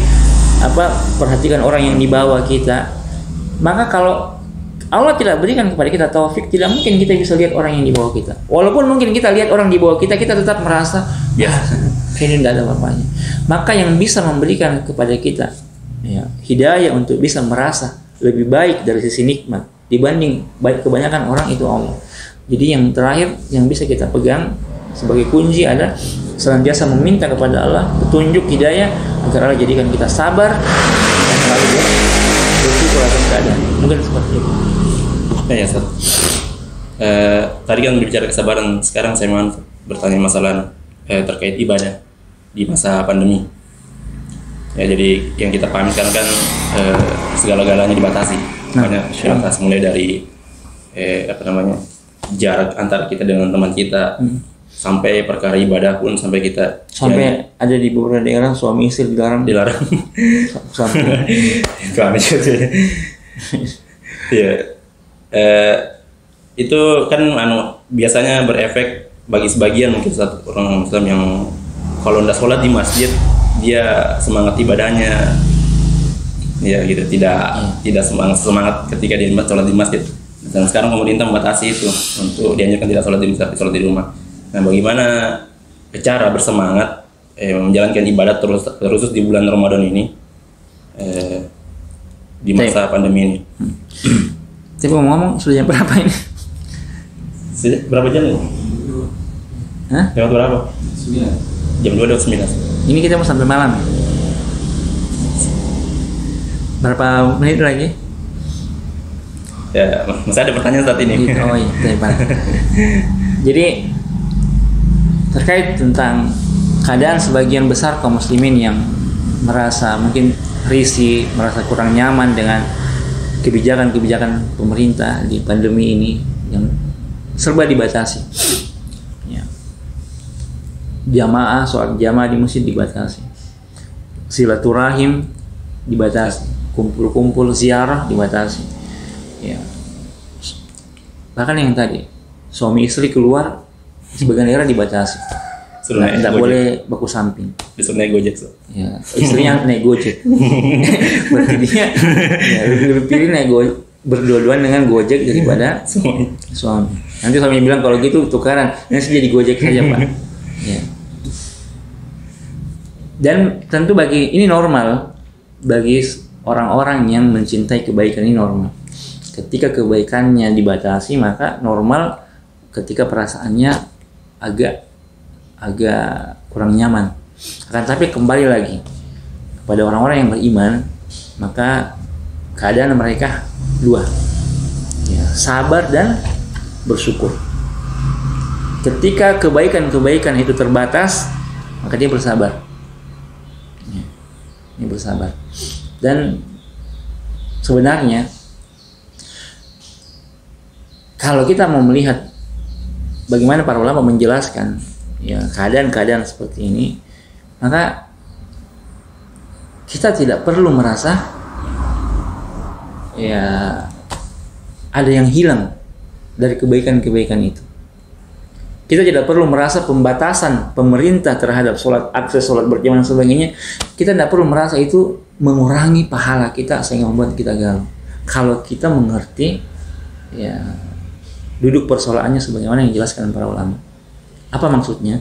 perhatikan orang yang di bawah kita. Maka kalau Allah tidak berikan kepada kita taufik, tidak mungkin kita bisa lihat orang yang di bawah kita. Walaupun mungkin kita lihat orang di bawah kita, kita tetap merasa ini tidak ada apa-apanya. Maka yang bisa memberikan kepada kita hidayah untuk bisa merasa lebih baik dari sisi nikmat dibanding kebanyakan orang itu Allah. Jadi yang terakhir yang bisa kita pegang sebagai kunci ada senantiasa meminta kepada Allah petunjuk hidayah agar Allah jadikan kita sabar dan selalu bersyukur atas keadaan. Mungkin seperti itu. Ya, Ustaz. Tadi kan berbicara kesabaran, sekarang saya mau bertanya masalah terkait ibadah di masa pandemi. Ya, jadi yang kita pahami sekarang kan segala-galanya dibatasi. Banyak batas mulai dari jarak antara kita dengan teman kita, sampai perkara ibadah pun sampai kita ada di beberapa daerah suami istri dilarang. Ya. Itu kan biasanya berefek bagi sebagian mungkin satu orang Muslim yang kalau tidak sholat di masjid dia semangat ibadahnya ya gitu, tidak semangat ketika dia sholat di masjid. Dan sekarang pemerintah membatasi itu untuk dianjurkan tidak sholat di rumah. Nah, bagaimana cara bersemangat menjalankan ibadah terus di bulan Ramadan ini di masa pandemi ini? Tapi ngomong-ngomong sudah jam berapa ini? Sudah berapa jam ini? Hah? Lewat berapa? 9. Jam 2:09. Ini kita mau sampai malam. Berapa menit lagi? Ya, masih ada pertanyaan saat ini. Oh iya, baik. Jadi terkait tentang keadaan sebagian besar kaum muslimin yang merasa mungkin risih, merasa kurang nyaman dengan kebijakan-kebijakan pemerintah di pandemi ini yang serba dibatasi. Ya. Sholat jamaah di masjid dibatasi. Silaturahim dibatasi. Kumpul-kumpul ziarah dibatasi. Ya. Bahkan yang tadi suami istri keluar sebagian daerah dibatasi. Tidak boleh baku samping. Disuruh naik Gojek. Ya, istrinya naik Gojek. Berarti dia lebih pilih naik berdua-duaan dengan Gojek daripada suami. Nanti suami bilang kalau gitu tukaran, nanti jadi Gojek saja Pak. Ya. Dan tentu ini normal bagi orang-orang yang mencintai kebaikan ini normal. Ketika kebaikannya dibatasi, maka normal ketika perasaannya agak kurang nyaman. Akan tapi kembali lagi kepada orang-orang yang beriman, maka keadaan mereka dua, ya, sabar dan bersyukur. Ketika kebaikan-kebaikan itu terbatas, maka dia bersabar. Ya, ini bersabar. Dan sebenarnya kalau kita mau melihat bagaimana para ulama menjelaskan ya keadaan-keadaan seperti ini, maka kita tidak perlu merasa ya ada yang hilang dari kebaikan-kebaikan itu. Kita tidak perlu merasa pembatasan pemerintah terhadap sholat, akses sholat berjamaah dan sebagainya. Kita tidak perlu merasa itu mengurangi pahala kita sehingga membuat kita galau. Kalau kita mengerti ya duduk persoalannya sebagaimana yang dijelaskan para ulama. Apa maksudnya?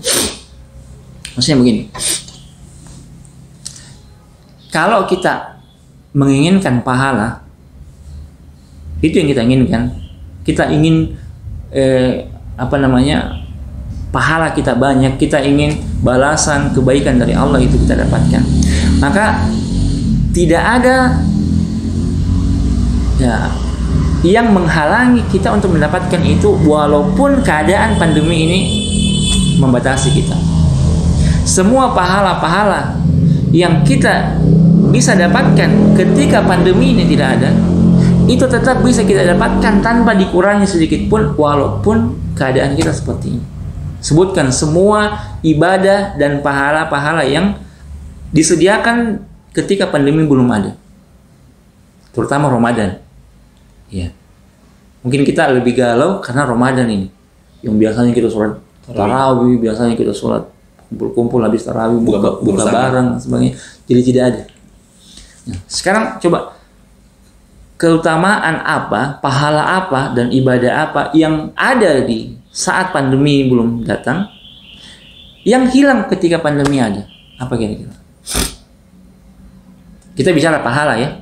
Maksudnya begini. Kalau kita menginginkan pahala, itu yang kita inginkan. Kita ingin pahala kita banyak, kita ingin balasan kebaikan dari Allah itu kita dapatkan. Maka tidak ada ya yang menghalangi kita untuk mendapatkan itu walaupun keadaan pandemi ini membatasi kita. Semua pahala-pahala yang kita bisa dapatkan ketika pandemi ini tidak ada, itu tetap bisa kita dapatkan tanpa dikurangi sedikit pun walaupun keadaan kita seperti ini. Sebutkan semua ibadah dan pahala-pahala yang disediakan ketika pandemi belum ada, terutama Ramadan. Ya, mungkin kita lebih galau karena Ramadan ini, yang biasanya kita sholat tarawih, biasanya kita sholat kumpul-kumpul habis tarawih, buka bareng dan sebagainya, jadi tidak ada. Nah, sekarang coba keutamaan apa, pahala apa, dan ibadah apa yang ada di saat pandemi belum datang, yang hilang ketika pandemi ada? Apa kira-kira? Kita bicara pahala ya.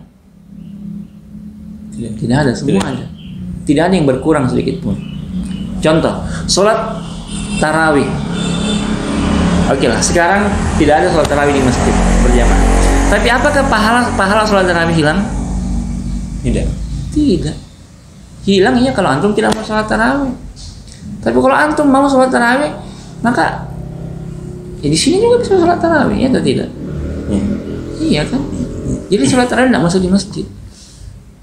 Tidak ada, semua ada. Tidak ada yang berkurang sedikit pun. Contoh, sholat tarawih. Oke lah, sekarang tidak ada sholat tarawih di masjid berjamaah. Tapi apakah pahala sholat tarawih hilang? Tidak. Hilang ya kalau antum tidak mau sholat tarawih. Tapi kalau antum mau sholat tarawih, maka ya di sini juga bisa sholat tarawih, ya atau tidak? Iya kan? Jadi sholat tarawih tidak masuk di masjid.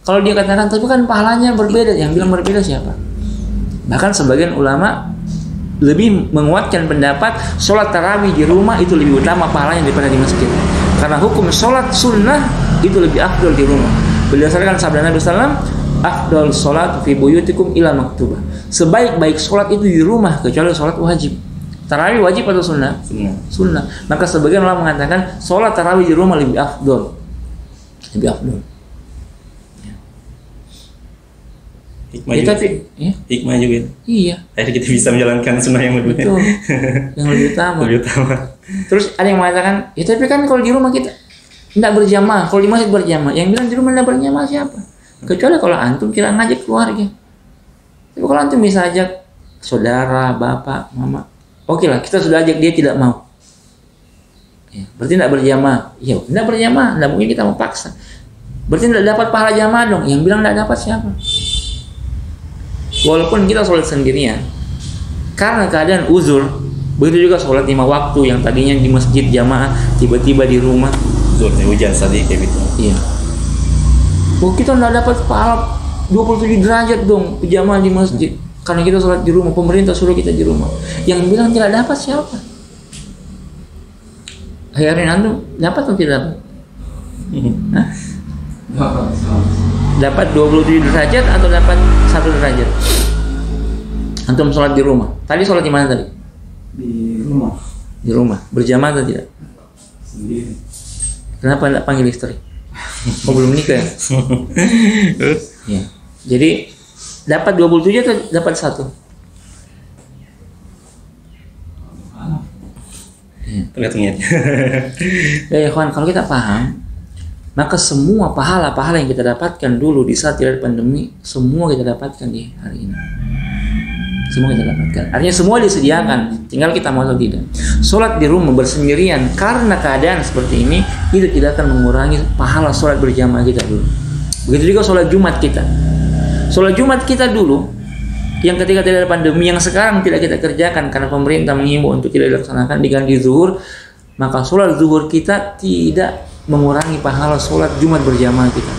Kalau dia katakan, tapi kan pahalanya berbeda, yang bilang berbeda siapa? Bahkan sebagian ulama lebih menguatkan pendapat sholat tarawih di rumah itu lebih utama pahalanya daripada di masjid. Karena hukum sholat sunnah itu lebih afdal di rumah. Berdasarkan sabda Nabi SAW, afdal sholat fi buyutikum ila maktubah. Sebaik-baik sholat itu di rumah kecuali sholat wajib. Tarawih wajib atau sunnah? Sunnah. Maka sebagian ulama mengatakan sholat tarawih di rumah lebih afdal. Lebih afdal. Hikmah juga. Tapi ya? Hikmah juga. Iya. Akhirnya kita bisa menjalankan sunnah yang lebih betul. Yang lebih utama. Lebih utama. Terus ada yang mengatakan, ya tapi kan kalau di rumah kita tidak berjamaah, kalau di masjid berjamaah. Yang bilang di rumah tidak berjamaah siapa? Kecuali kalau antum kira ngajak keluarga. Tapi kalau antum bisa ajak saudara, bapak, mama, oke lah, kita sudah ajak, dia tidak mau. Ya, berarti tidak berjamaah. Iya, tidak berjamaah, tidak mungkin kita mau paksa. Berarti tidak dapat pahala jamaah dong. Yang bilang tidak dapat siapa? Walaupun kita sholat sendirian, karena keadaan uzur, begitu juga sholat 5 waktu yang tadinya di masjid jamaah, tiba-tiba di rumah. Uzur, hujan tadi kayak gitu. Iya. Oh, kita tidak dapat pahala 27 derajat dong jamaah di masjid, karena kita sholat di rumah. Pemerintah suruh kita di rumah. Yang bilang tidak dapat siapa? Akhirnya antum dapat atau tidak dapat? Dapat 27 derajat atau dapat 1 derajat? Antum sholat di rumah. Tadi sholat di mana tadi? Di rumah. Di rumah. Berjamaah atau tidak? Sendiri. Kenapa tidak panggil istri? Oh, belum nikah ya? Ya. Jadi dapat 27 atau dapat 1? Tergantung niatnya. Ya kawan, kalau kita paham maka semua pahala-pahala yang kita dapatkan dulu di saat tidak ada pandemi, semua kita dapatkan di hari ini. Semua kita dapatkan. Artinya semua disediakan, tinggal kita mau atau tidak. Sholat di rumah bersendirian karena keadaan seperti ini, itu tidak akan mengurangi pahala sholat berjamaah kita dulu. Begitu juga sholat Jumat kita. Sholat Jumat kita dulu, yang ketika tidak ada pandemi, yang sekarang tidak kita kerjakan karena pemerintah menghimbau untuk tidak dilaksanakan, diganti zuhur, maka sholat zuhur kita tidak mengurangi pahala sholat Jumat berjamaah kita.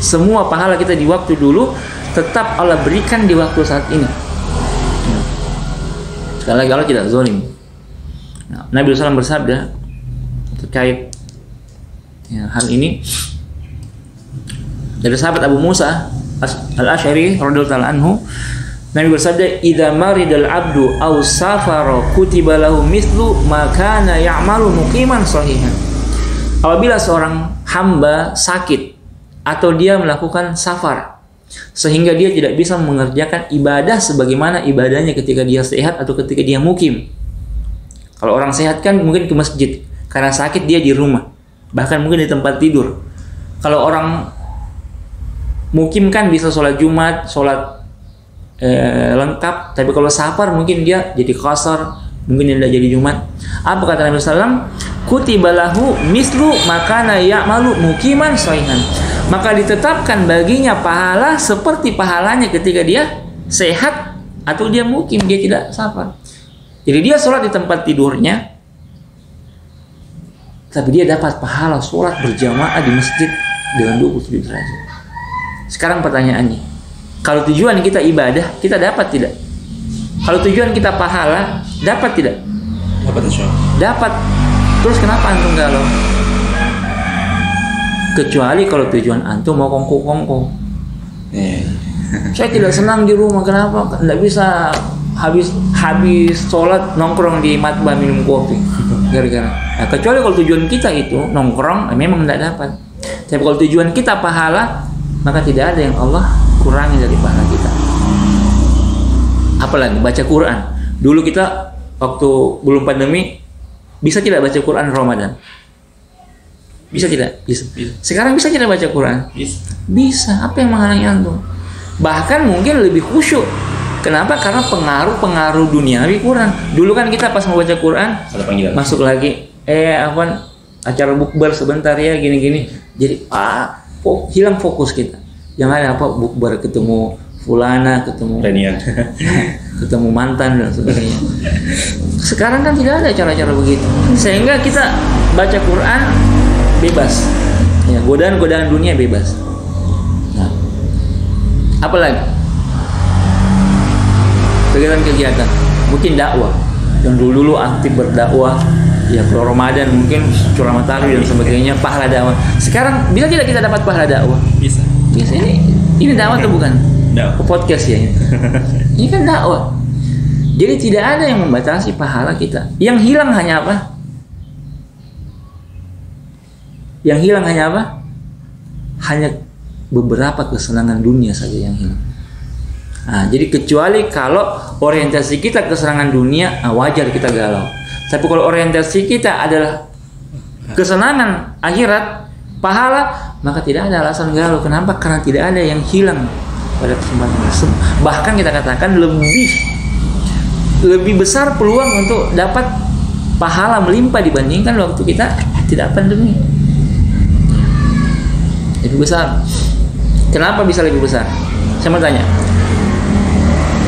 Semua pahala kita di waktu dulu tetap Allah berikan di waktu saat ini. Sekali lagi, Allah tidak zalim. Nabi SAW bersabda terkait hal ini dari sahabat Abu Musa Al-Asy'ari radhiyallahu ta'ala anhu. Nabi bersabda, "Idza maridal 'abdu aw safara kutiba lahu mithlu ma kana ya'malu muqiman sahihan." Apabila seorang hamba sakit atau dia melakukan safar sehingga dia tidak bisa mengerjakan ibadah sebagaimana ibadahnya ketika dia sehat atau ketika dia mukim. Kalau orang sehat kan mungkin ke masjid, karena sakit dia di rumah, bahkan mungkin di tempat tidur. Kalau orang mukim kan bisa sholat Jumat, sholat lengkap, tapi kalau safar mungkin dia jadi qasar, mungkin tidak jadi Jumat. Apa kata Nabi SAW? Kutiba lahu mislu makana ya'malu mukiman sahihan. Maka ditetapkan baginya pahala seperti pahalanya ketika dia sehat atau dia mukim, dia tidak safar. Jadi dia sholat di tempat tidurnya, tapi dia dapat pahala sholat berjamaah di masjid dengan 27 derajat. Sekarang pertanyaannya, kalau tujuan kita ibadah, kita dapat tidak? Kalau tujuan kita pahala, dapat tidak? Dapat, insya Allah. Dapat. Terus kenapa antum galau? Kecuali kalau tujuan antum mau kongko-kongko. Saya tidak senang di rumah, kenapa? Tidak bisa habis sholat nongkrong di matbah minum kopi. Gara-gara. Nah, kecuali kalau tujuan kita itu nongkrong, memang tidak dapat. Tapi kalau tujuan kita pahala, maka tidak ada yang Allah kurangi dari pahala kita. Apalagi baca Quran. Dulu kita waktu belum pandemi bisa tidak baca Quran Ramadan? Bisa tidak? Bisa. Sekarang bisa tidak baca Quran? Bisa. Apa yang menghalangi antum? Bahkan mungkin lebih khusyuk. Kenapa? Karena pengaruh duniawi kurang. Dulu kan kita pas mau baca Quran, masuk lagi, acara bukber sebentar ya, gini-gini. Jadi hilang fokus kita. Yang ada bukber, ketemu fulana, ketemu Renian, ketemu mantan dan sebagainya. Sekarang kan tidak ada cara-cara begitu, sehingga kita baca Quran bebas, ya, godaan-godaan dunia bebas. Nah, apalagi kegiatan-kegiatan, mungkin dakwah. Yang dulu aktif berdakwah, ya kalau Ramadan mungkin ceramah tarawih dan sebagainya, pahala dakwah. Sekarang bisa tidak kita dapat pahala dakwah? Bisa. Ini dakwah atau bukan? Podcast ya. Ini kan dakwah. Jadi tidak ada yang membatasi pahala kita. Yang hilang hanya apa? Yang hilang hanya apa? Hanya beberapa kesenangan dunia saja yang hilang. Nah, jadi kecuali kalau orientasi kita kesenangan dunia, wajar kita galau. Tapi kalau orientasi kita adalah kesenangan akhirat, pahala, maka tidak ada alasan galau. Kenapa? Karena tidak ada yang hilang pada kesempatan itu. Bahkan kita katakan lebih besar peluang untuk dapat pahala melimpah dibandingkan waktu kita tidak pandemi. Lebih besar. Kenapa bisa lebih besar? Saya mau tanya.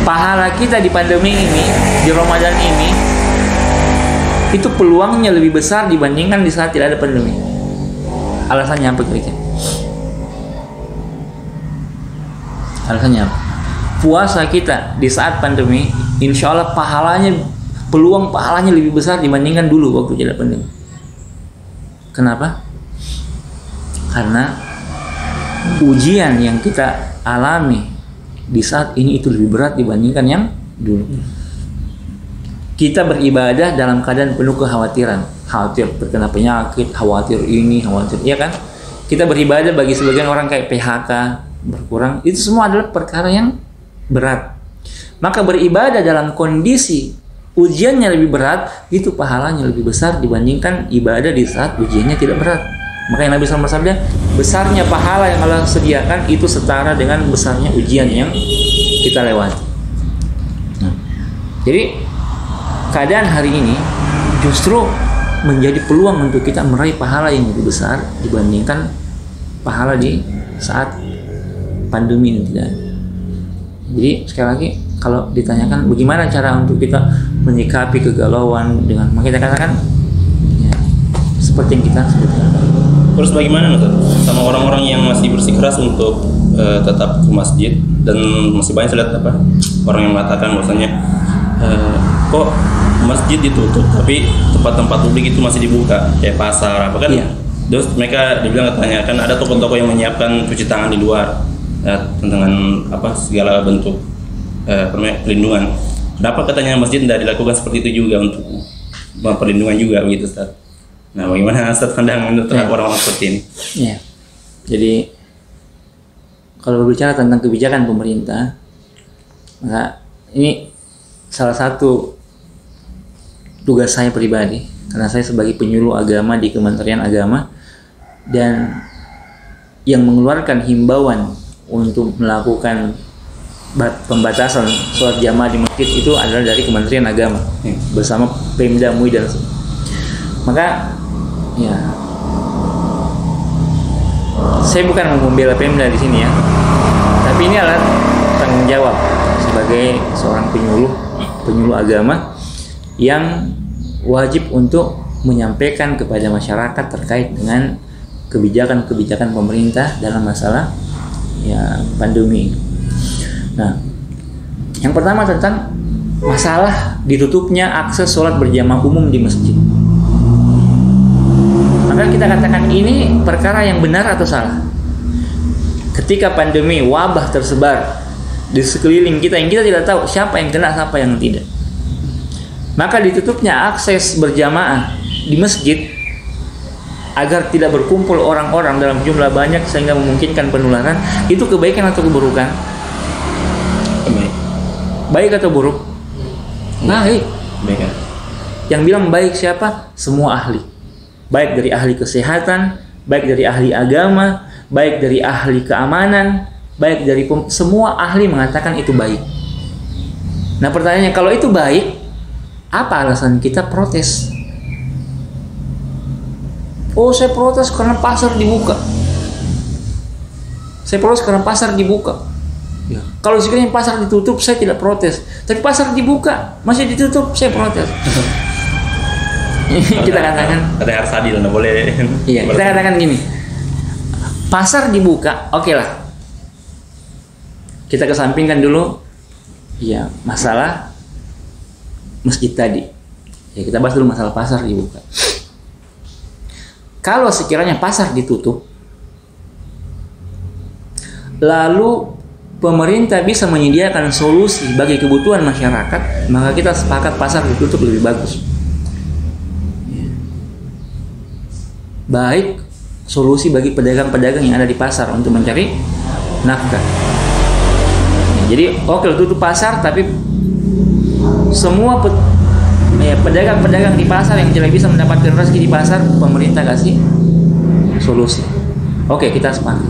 Pahala kita di pandemi ini, di Ramadan ini, itu peluangnya lebih besar dibandingkan di saat tidak ada pandemi. Alasannya apa kira-kira? Alasannya apa? Puasa kita di saat pandemi, insya Allah peluang pahalanya lebih besar dibandingkan dulu waktu tidak pandemi. Kenapa? Karena ujian yang kita alami di saat ini itu lebih berat dibandingkan yang dulu. Kita beribadah dalam keadaan penuh kekhawatiran, khawatir terkena penyakit, khawatir ini, khawatir, iya kan? Kita beribadah bagi sebagian orang kayak PHK berkurang, itu semua adalah perkara yang berat. Maka beribadah dalam kondisi ujiannya lebih berat, itu pahalanya lebih besar dibandingkan ibadah di saat ujiannya tidak berat. Makanya Nabi SAW bersabda, besarnya pahala yang Allah sediakan itu setara dengan besarnya ujian yang kita lewati. Nah, jadi keadaan hari ini justru menjadi peluang untuk kita meraih pahala yang lebih besar dibandingkan pahala di saat pandemi ini tidak. Jadi sekali lagi kalau ditanyakan bagaimana cara untuk kita menyikapi kegalauan dengan kita katakan ya, seperti yang kita sebutkan. Terus bagaimana sama orang-orang yang masih bersikeras untuk tetap ke masjid, dan masih banyak saya lihat orang yang mengatakan bahwasanya kok masjid ditutup tapi tempat-tempat publik itu masih dibuka kayak pasar apa kan? Iya. Terus mereka dibilang katanya kan ada toko-toko yang menyiapkan cuci tangan di luar dengan segala bentuk perlindungan. Kenapa katanya masjid tidak dilakukan seperti itu juga untuk perlindungan juga begitu, Ustaz? Nah, bagaimana Ustaz pandangan terhadap orang-orang seperti ini? Ya. Jadi kalau berbicara tentang kebijakan pemerintah, maka ini salah satu tugas saya pribadi karena saya sebagai penyuluh agama di Kementerian Agama dan yang mengeluarkan himbauan untuk melakukan pembatasan sholat jamaah di masjid itu adalah dari Kementerian Agama bersama Pemda MUI dan maka ya saya bukan membela Pemda di sini ya, tapi ini adalah tanggung jawab sebagai seorang penyuluh agama yang wajib untuk menyampaikan kepada masyarakat terkait dengan kebijakan-kebijakan pemerintah dalam masalah ya pandemi. Nah, yang pertama tentang masalah ditutupnya akses sholat berjamaah umum di masjid. Maka kita katakan ini perkara yang benar atau salah. Ketika pandemi wabah tersebar di sekeliling kita yang kita tidak tahu siapa yang kena siapa yang tidak, maka ditutupnya akses berjamaah di masjid agar tidak berkumpul orang-orang dalam jumlah banyak sehingga memungkinkan penularan, itu kebaikan atau keburukan? Baik atau buruk? Baik. Baik. Yang bilang baik siapa? Semua ahli. Baik dari ahli kesehatan, baik dari ahli agama, baik dari ahli keamanan, baik dari semua ahli mengatakan itu baik. Nah pertanyaannya, kalau itu baik, apa alasan kita protes? Oh, saya protes karena pasar dibuka. Saya protes karena pasar dibuka. Ya. Kalau sekiranya pasar ditutup, saya tidak protes. Tapi pasar dibuka, masih ditutup, saya protes. Kita katakan. Ada harus adil, nggak boleh. Iya, kita katakan gini. Pasar dibuka, oke lah. Kita kesampingkan dulu, ya masalah masjid tadi. Ya kita bahas dulu masalah pasar dibuka. Kalau sekiranya pasar ditutup, lalu pemerintah bisa menyediakan solusi bagi kebutuhan masyarakat, maka kita sepakat pasar ditutup lebih bagus. Baik solusi bagi pedagang-pedagang yang ada di pasar untuk mencari nafkah. Jadi oke tutup pasar, tapi semua pedagang-pedagang di pasar yang tidak bisa mendapatkan rezeki di pasar, pemerintah kasih solusi. Oke, kita sepakat.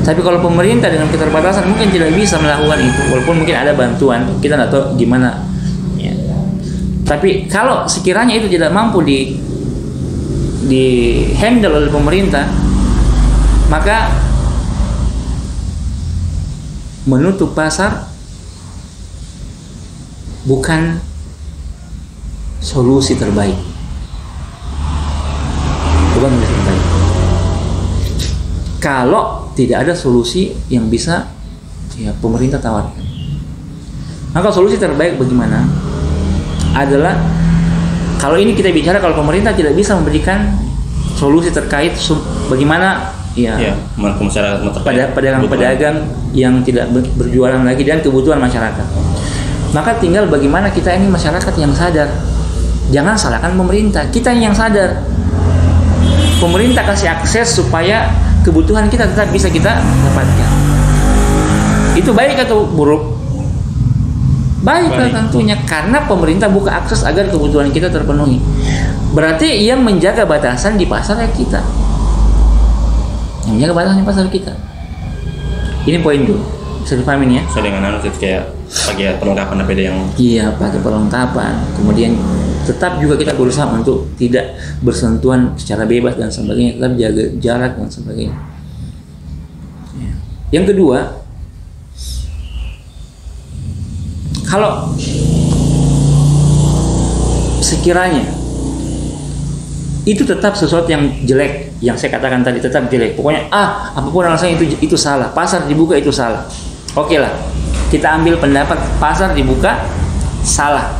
Tapi kalau pemerintah dengan keterbatasan mungkin tidak bisa melakukan itu, walaupun mungkin ada bantuan, kita tidak tahu gimana. Ya. Tapi kalau sekiranya itu tidak mampu di handle oleh pemerintah, maka menutup pasar bukan solusi terbaik. Bukan solusi terbaik. Kalau tidak ada solusi yang bisa ya pemerintah tawarkan, maka solusi terbaik bagaimana? Adalah kalau ini kita bicara kalau pemerintah tidak bisa memberikan solusi terkait bagaimana ya pada pedagang-pedagang yang tidak berjualan lagi dan kebutuhan masyarakat, maka tinggal bagaimana kita ini masyarakat yang sadar. Jangan salahkan pemerintah, kita yang sadar. Pemerintah kasih akses supaya kebutuhan kita tetap bisa kita dapatkan. Itu baik atau buruk? Baik tentunya, karena pemerintah buka akses agar kebutuhan kita terpenuhi. Berarti yang menjaga batasan di pasar ya kita. Yang menjaga pasar hanya pasar kita. Ini poin dulu. Bisa dipahamin ya? Saya dengan itu kayak pakai perlengkapan APD yang Iya, pakai perlengkapan. Kemudian tetap juga kita berusaha untuk tidak bersentuhan secara bebas dan sebagainya, tetap jaga jarak dan sebagainya. Ya. Yang kedua, kalau sekiranya itu tetap sesuatu yang jelek, yang saya katakan tadi tetap jelek. Pokoknya apapun alasannya itu salah. Pasar dibuka itu salah. Oke lah, kita ambil pendapat pasar dibuka salah.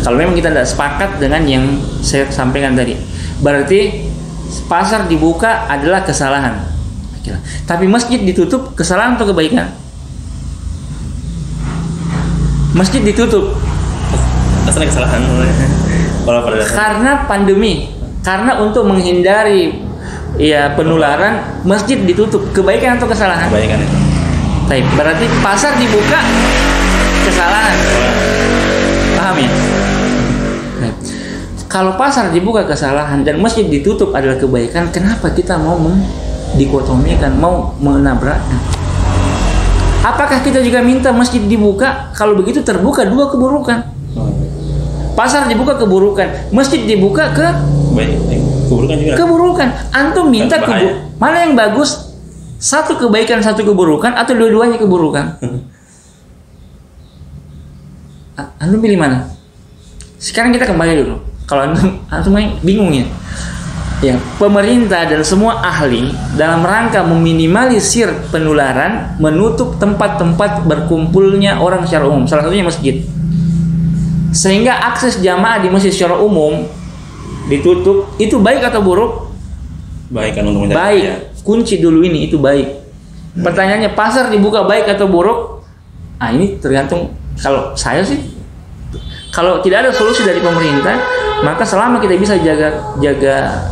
Kalau memang kita tidak sepakat dengan yang saya sampaikan tadi, berarti pasar dibuka adalah kesalahan. Oke lah. Tapi masjid ditutup kesalahan atau kebaikan? Masjid ditutup dasarnya kesalahan. Kalau pada dasarnya. Karena pandemi, karena untuk menghindari penularan, masjid ditutup. Kebaikan atau kesalahan? Kebaikan itu. Baik, berarti pasar dibuka kesalahan. Paham ya? Baik. Kalau pasar dibuka kesalahan dan masjid ditutup adalah kebaikan, kenapa kita mau dikotomikan, mau menabrakkan? Apakah kita juga minta masjid dibuka? Kalau begitu terbuka dua keburukan. Pasar dibuka keburukan, masjid dibuka keburukan juga. Keburukan. Antum minta mana yang bagus? Satu kebaikan, satu keburukan, atau dua-duanya keburukan? Antum pilih mana? Sekarang kita kembali dulu. Kalau antum bingung ya. Ya, pemerintah dan semua ahli dalam rangka meminimalisir penularan, menutup tempat-tempat berkumpulnya orang secara umum, salah satunya masjid. Sehingga akses jamaah di masjid secara umum ditutup. Itu baik atau buruk? Baik kan untuk menjaga. Baik. Kunci dulu ini, itu baik. Pertanyaannya, pasar dibuka baik atau buruk? Ini tergantung. Kalau saya sih, kalau tidak ada solusi dari pemerintah, maka selama kita bisa jaga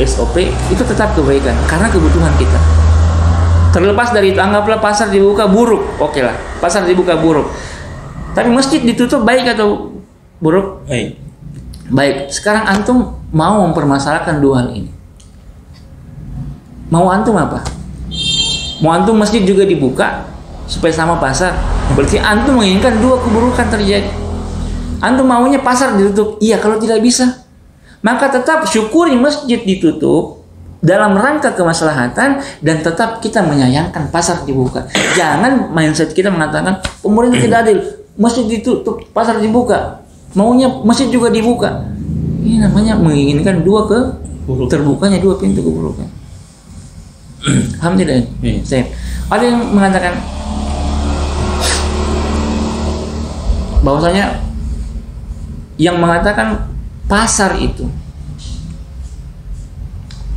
SOP, itu tetap kebaikan karena kebutuhan kita. Terlepas dari itu, anggaplah pasar dibuka buruk, oke lah, pasar dibuka buruk. Tapi masjid ditutup baik atau buruk? Baik. Baik. Sekarang antum mau mempermasalahkan dua hal ini. Mau antum apa? Mau antum masjid juga dibuka supaya sama pasar? Berarti antum menginginkan dua keburukan terjadi. Antum maunya pasar ditutup? Iya, kalau tidak bisa, maka tetap syukuri masjid ditutup dalam rangka kemaslahatan dan tetap kita menyayangkan pasar dibuka. Jangan mindset kita mengatakan pemerintah tidak adil, masjid ditutup, pasar dibuka. Maunya masjid juga dibuka. Ini namanya menginginkan terbukanya dua pintu keburukan. Alhamdulillah. Ada yang mengatakan bahwasanya yang mengatakan pasar itu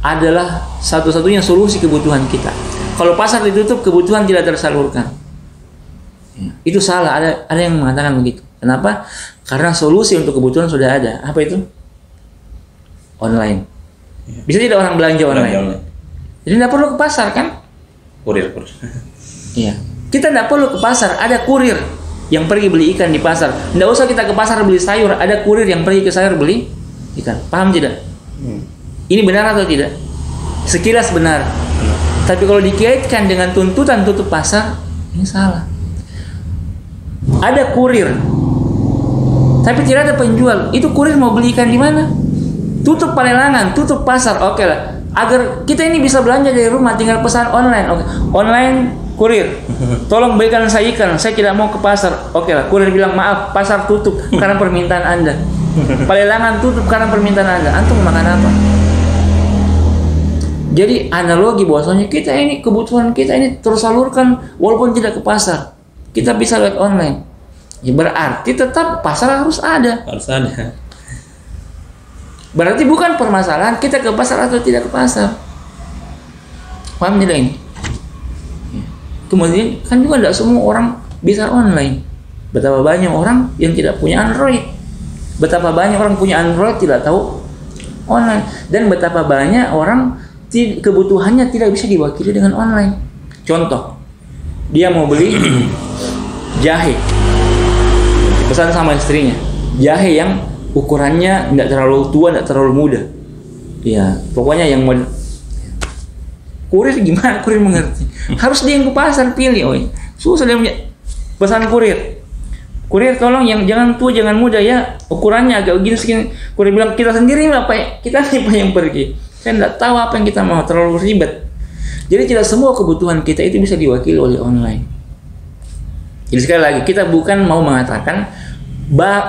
adalah satu-satunya solusi kebutuhan kita. Kalau pasar ditutup, kebutuhan tidak tersalurkan. Itu salah. Ada yang mengatakan begitu. Kenapa? Karena solusi untuk kebutuhan sudah ada. Apa itu? Online. Bisa tidak orang belanja online? Jadi tidak perlu ke pasar kan? Kurir. Iya. Kita tidak perlu ke pasar. Ada kurir yang pergi beli ikan di pasar. Tidak usah kita ke pasar beli sayur. Ada kurir yang pergi ke sayur beli ikan. Paham tidak? Ini benar atau tidak? Sekilas benar. Tapi kalau dikaitkan dengan tuntutan tutup pasar, ini salah. Ada kurir, tapi tidak ada penjual. Itu kurir mau beli ikan di mana? Tutup pelelangan, tutup pasar. Oke lah. Agar kita ini bisa belanja dari rumah, tinggal pesan online. Oke. Online kurir. Tolong belikan saya ikan. Saya tidak mau ke pasar. Oke lah. Kurir bilang maaf, pasar tutup karena permintaan Anda. Pelelangan tutup karena permintaan Anda. Antum makan apa? Jadi analogi bahwasanya kita ini kebutuhan kita ini tersalurkan walaupun tidak ke pasar. Kita bisa lihat online. Ya berarti tetap pasar harus ada. Harus ada. Berarti bukan permasalahan kita ke pasar atau tidak ke pasar. Paham tidak ini? Kemudian kan juga tidak semua orang bisa online. Betapa banyak orang yang tidak punya Android. Betapa banyak orang punya Android tidak tahu online. Dan betapa banyak orang kebutuhannya tidak bisa diwakili dengan online. Contoh, dia mau beli jahe, dipesan sama istrinya, jahe yang ukurannya tidak terlalu tua, tidak terlalu muda. Ya, pokoknya yang Kurir gimana? Kurir mengerti. Harus dia yang ke pasar pilih, susah dia punya pesan kurir. Kurir tolong yang jangan tua jangan muda ya, ukurannya agak begini segini. Kurir bilang kita sendiri apa ya? Kita yang pergi. Saya tidak tahu apa yang kita mau, terlalu ribet. Jadi tidak semua kebutuhan kita itu bisa diwakili oleh online. Jadi sekali lagi kita bukan mau mengatakan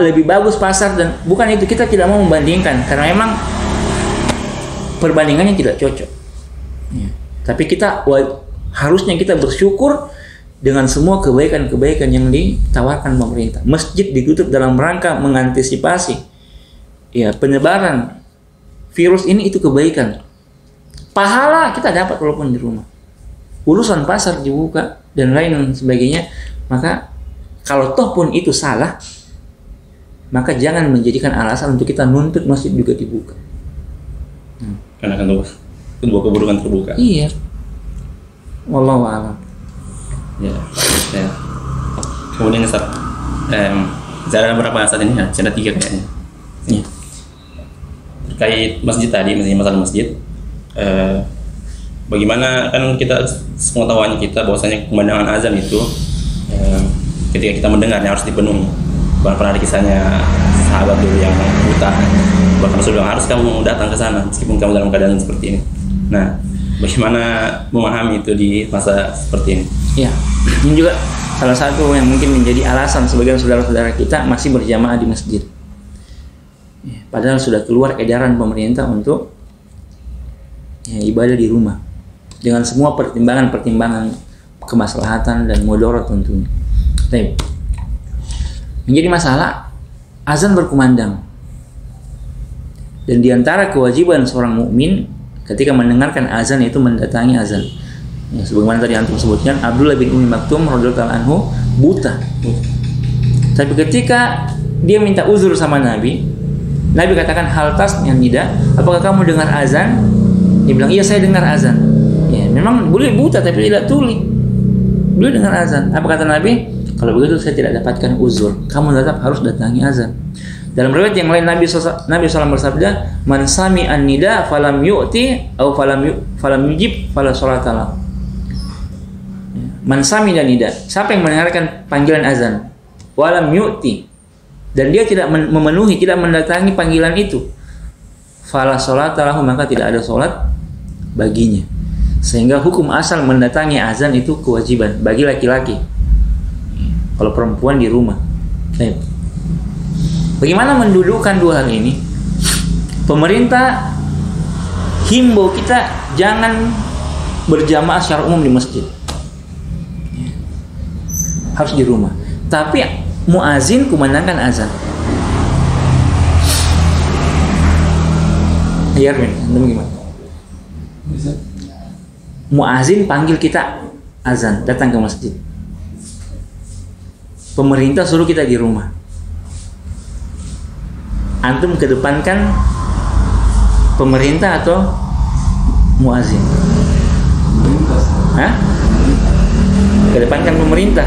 lebih bagus pasar dan bukan itu, kita tidak mau membandingkan karena memang perbandingannya tidak cocok. Ya. Tapi harusnya kita bersyukur dengan semua kebaikan-kebaikan yang ditawarkan pemerintah. Masjid ditutup dalam rangka mengantisipasi penyebaran virus ini, itu kebaikan. Pahala kita dapat walaupun di rumah. Urusan pasar dibuka dan lain sebagainya. Maka kalau toh pun itu salah, maka jangan menjadikan alasan untuk kita nuntut masjid juga dibuka. Karena kan kedua keburukan terbuka. Iya. Wallahu a'lam. Ya. Kemudian Ustaz, ada berapa saat ini? Ada 3 kayaknya. Ya. Terkait masjid tadi, masalah masjid. Bagaimana kan kita sepengetahuan kita bahwasanya kemandangan azan itu ketika kita mendengarnya harus dipenuhi. Pernah ada kisahnya sahabat dulu yang buta, bahkan Rasulullah harus kamu datang ke sana meskipun kamu dalam keadaan seperti ini. Nah, bagaimana memahami itu di masa seperti ini? Ya, ini juga salah satu yang mungkin menjadi alasan sebagian saudara-saudara kita masih berjamaah di masjid. Padahal sudah keluar edaran pemerintah untuk ibadah di rumah dengan semua pertimbangan kemaslahatan dan mudarat tentunya. Tapi menjadi masalah azan berkumandang, dan diantara kewajiban seorang mukmin ketika mendengarkan azan itu mendatangi azan. Ya, sebagaimana tadi antum sebutkan, Abdullah bin Ummi Maktum radhiyallahu anhu buta. Tapi ketika dia minta uzur sama Nabi katakan hal tasmi'an nida, apakah kamu dengar azan? Dia bilang iya saya dengar azan. Ya, memang boleh buta tapi tidak tuli. Boleh dengar azan. Apa kata Nabi? Kalau begitu saya tidak dapatkan uzur. Kamu tetap harus datangi azan. Dalam riwayat yang lain Nabi SAW bersabda, "Man sami'an nida falam yu'ti atau falam yujib fala sholata lahu." Man sami'an nida, siapa yang mendengarkan panggilan azan, walam yu'ti, dan dia tidak memenuhi, tidak mendatangi panggilan itu, fala sholata lahu, maka tidak ada sholat baginya. Sehingga hukum asal mendatangi azan itu kewajiban bagi laki-laki. Kalau perempuan di rumah. Baik. Bagaimana mendudukkan dua hal ini? Pemerintah himbau kita jangan berjamaah secara umum di masjid. Harus di rumah. Tapi muazin kumandangkan azan. Yarmin, anda gimana? Muazin panggil kita azan, datang ke masjid. Pemerintah suruh kita di rumah. Antum kedepankan pemerintah atau muazin? Hah? Kedepankan pemerintah.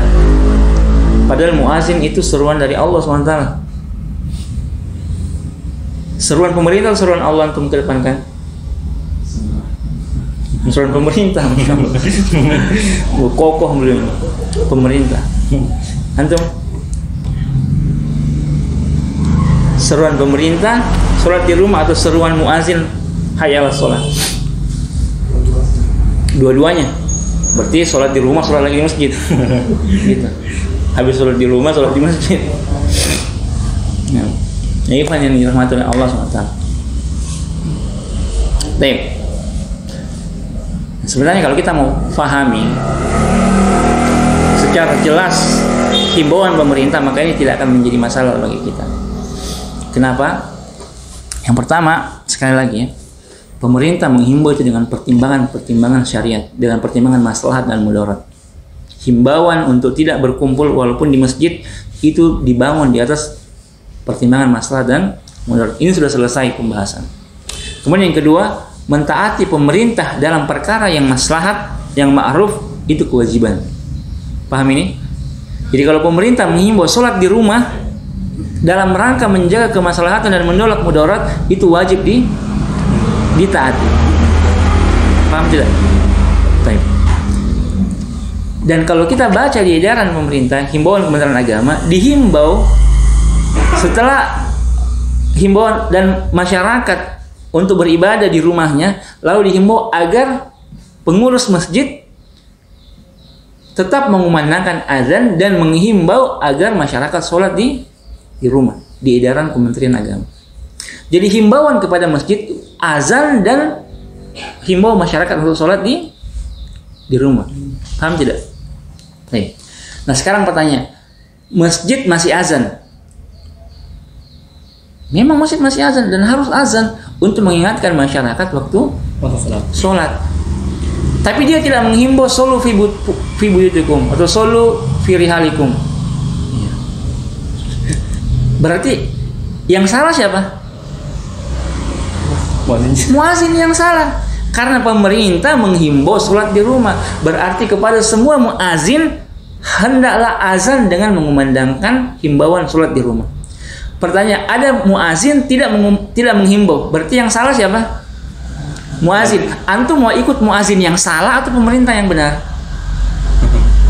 Padahal muazin itu seruan dari Allah SWT. Seruan pemerintah atau seruan Allah antum kedepankan? Seruan pemerintah. Kokoh belum. Pemerintah. Antum? Seruan pemerintah, sholat di rumah, atau seruan muazin hayya 'alas sholat? Dua-duanya. Berarti sholat di rumah, sholat lagi di masjid. Gitu. Habis sholat di rumah, sholat di masjid. Nah, ini yang dirahmati oleh Allah SWT. Baik. Sebenarnya kalau kita mau pahami secara jelas himbauan pemerintah, maka ini tidak akan menjadi masalah bagi kita. Kenapa? Yang pertama, sekali lagi ya, pemerintah menghimbau itu dengan pertimbangan syariat, dengan pertimbangan maslahat dan mudarat. Himbauan untuk tidak berkumpul walaupun di masjid itu dibangun di atas pertimbangan maslahat dan mudarat. Ini sudah selesai pembahasan. Kemudian yang kedua, mentaati pemerintah dalam perkara yang maslahat, yang ma'ruf, itu kewajiban. Paham ini? Jadi kalau pemerintah menghimbau sholat di rumah dalam rangka menjaga kemaslahatan dan menolak mudarat, itu wajib ditaati. Paham tidak? Baik. Dan kalau kita baca di edaran pemerintah, himbauan Kementerian Agama, dihimbau setelah himbauan dan masyarakat untuk beribadah di rumahnya, lalu dihimbau agar pengurus masjid tetap mengumandangkan azan dan menghimbau agar masyarakat sholat di rumah, di edaran Kementerian Agama. Jadi himbauan kepada masjid, azan, dan himbau masyarakat untuk sholat di rumah. Paham tidak? Baik. Nah sekarang pertanyaan, masjid masih azan. Memang masjid masih azan dan harus azan untuk mengingatkan masyarakat waktu sholat. Tapi dia tidak menghimbau solu fi buyutikum atau solu fi rihalikum. Berarti yang salah siapa? Muazin yang salah. Karena pemerintah menghimbau sholat di rumah. Berarti kepada semua muazin hendaklah azan dengan mengumandangkan himbauan sholat di rumah. Pertanyaan, ada muazin tidak menghimbau. Berarti yang salah siapa? Muazin. Antum mau ikut muazin yang salah atau pemerintah yang benar?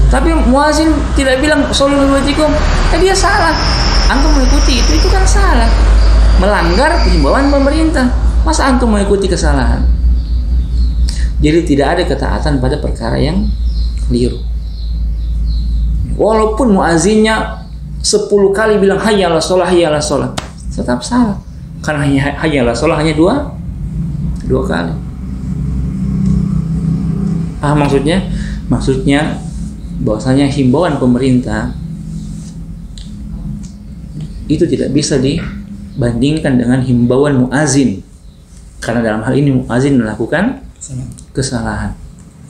Tapi muazin tidak bilang shollu liwajhikum, dia salah. Antum mengikuti itu kan salah, melanggar himbauan pemerintah. Masa antum mengikuti kesalahan? Jadi tidak ada ketaatan pada perkara yang keliru. Walaupun muazinnya 10 kali bilang hayya 'alas shalah, hayya 'alas shalah, tetap salah. Karena hayya 'alas shalah hanya dua kali. Maksudnya? Maksudnya bahwasanya himbauan pemerintah itu tidak bisa dibandingkan dengan himbauan muazin. Karena dalam hal ini muazin melakukan kesalahan.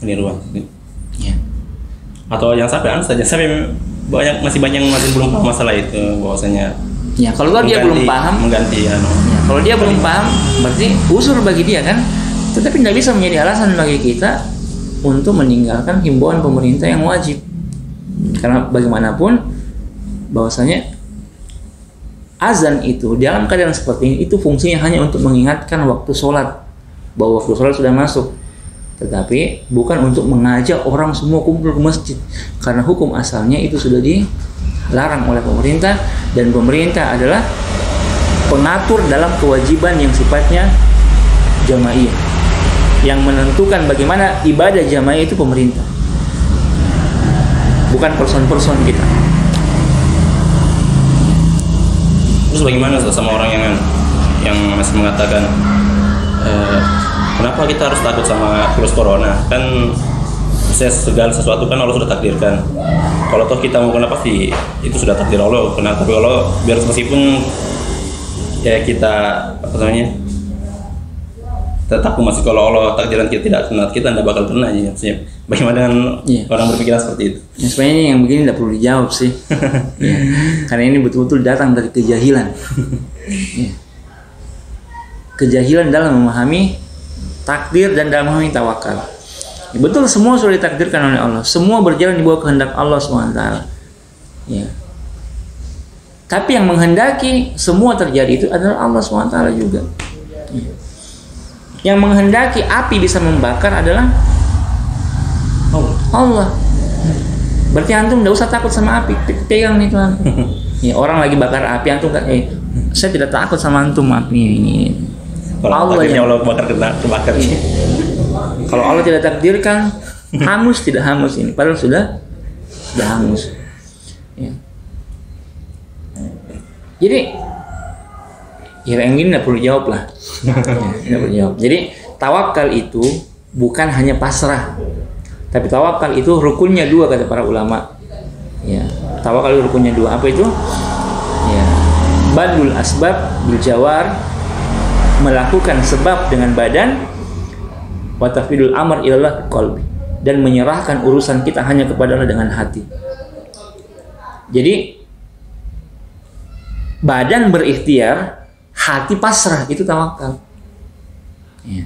Peniruan. Ya. Atau yang sampai masih banyak belum paham masalah itu, bahwasanya. Ya, kalau dia belum paham, mengganti ya, kalau dia belum paham, berarti usul bagi dia kan. Tetapi tidak bisa menjadi alasan bagi kita untuk meninggalkan himbauan pemerintah yang wajib. Karena bagaimanapun bahwasanya azan itu dalam keadaan seperti ini itu fungsinya hanya untuk mengingatkan waktu sholat, bahwa waktu sholat sudah masuk. Tetapi bukan untuk mengajak orang semua kumpul ke masjid, karena hukum asalnya itu sudah dilarang oleh pemerintah, dan pemerintah adalah pengatur dalam kewajiban yang sifatnya jamaiyah. Yang menentukan bagaimana ibadah jamaah itu pemerintah, bukan person-person kita. Terus bagaimana sama orang yang masih mengatakan kenapa kita harus takut sama virus corona? Kan segala sesuatu kan Allah sudah takdirkan. Kalau toh kita mau kenapa sih, itu sudah takdir Allah. Kenapa? Tapi kalau biar meskipun ya kita tetap masih, kalau Allah takdiran kita tidak bakal kena ya. Bagaimana dengan orang berpikiran seperti itu? Ya, sebenarnya yang begini tidak perlu dijawab sih. Ya, karena ini betul-betul datang dari kejahilan. Ya. Kejahilan dalam memahami takdir dan dalam memahami tawakal. Ya, betul, semua sudah ditakdirkan oleh Allah. Semua berjalan di bawah kehendak Allah SWT. Ya. Tapi yang menghendaki semua terjadi itu adalah Allah SWT juga. Ya. Yang menghendaki api bisa membakar adalah Allah. Berarti antum tidak usah takut sama api. Pegang itu antum. Ya, orang lagi bakar api, antum kan, saya tidak takut sama antum api ini. Kalau Allah bakar. Ya. Kalau Allah tidak takdirkan hangus, tidak hangus ini. Padahal sudah hangus. Ya. Jadi yang ini tidak perlu jawab lah. Tidak perlu jawab. Jadi tawakal itu bukan hanya pasrah, tapi tawakal itu rukunnya dua kata para ulama. Ya, tawakal itu rukunnya dua. Apa itu? Ya, badul asbab bil jawar, melakukan sebab dengan badan, wa tafwidul amr ilallah qalbi, dan menyerahkan urusan kita hanya kepada Allah dengan hati. Jadi badan berikhtiar, hati pasrah, itu tawakal. Ya.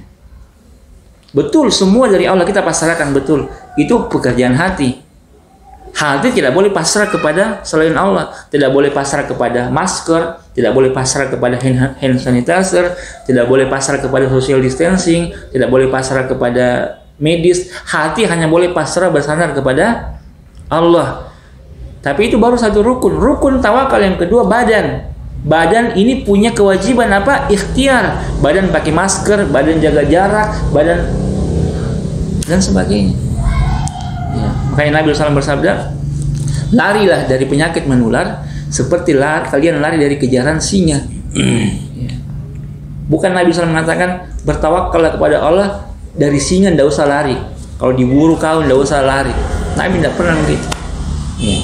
Betul, semua dari Allah kita pasrahkan, betul. Itu pekerjaan hati. Hati tidak boleh pasrah kepada selain Allah, tidak boleh pasrah kepada masker, tidak boleh pasrah kepada hand sanitizer, tidak boleh pasrah kepada social distancing, tidak boleh pasrah kepada medis, hati hanya boleh pasrah bersandar kepada Allah. Tapi itu baru satu rukun. Rukun tawakal yang kedua badan. Badan ini punya kewajiban apa? Ikhtiar. Badan pakai masker, badan jaga jarak, badan dan sebagainya. Ya. Makanya Nabi SAW bersabda, larilah dari penyakit menular seperti kalian lari dari kejaran singa. Ya. Bukan Nabi SAW mengatakan bertawakallah kepada Allah dari singa, tidak usah lari. Kalau diburu kau tidak usah lari. Nabi tidak pernah begitu. Ya.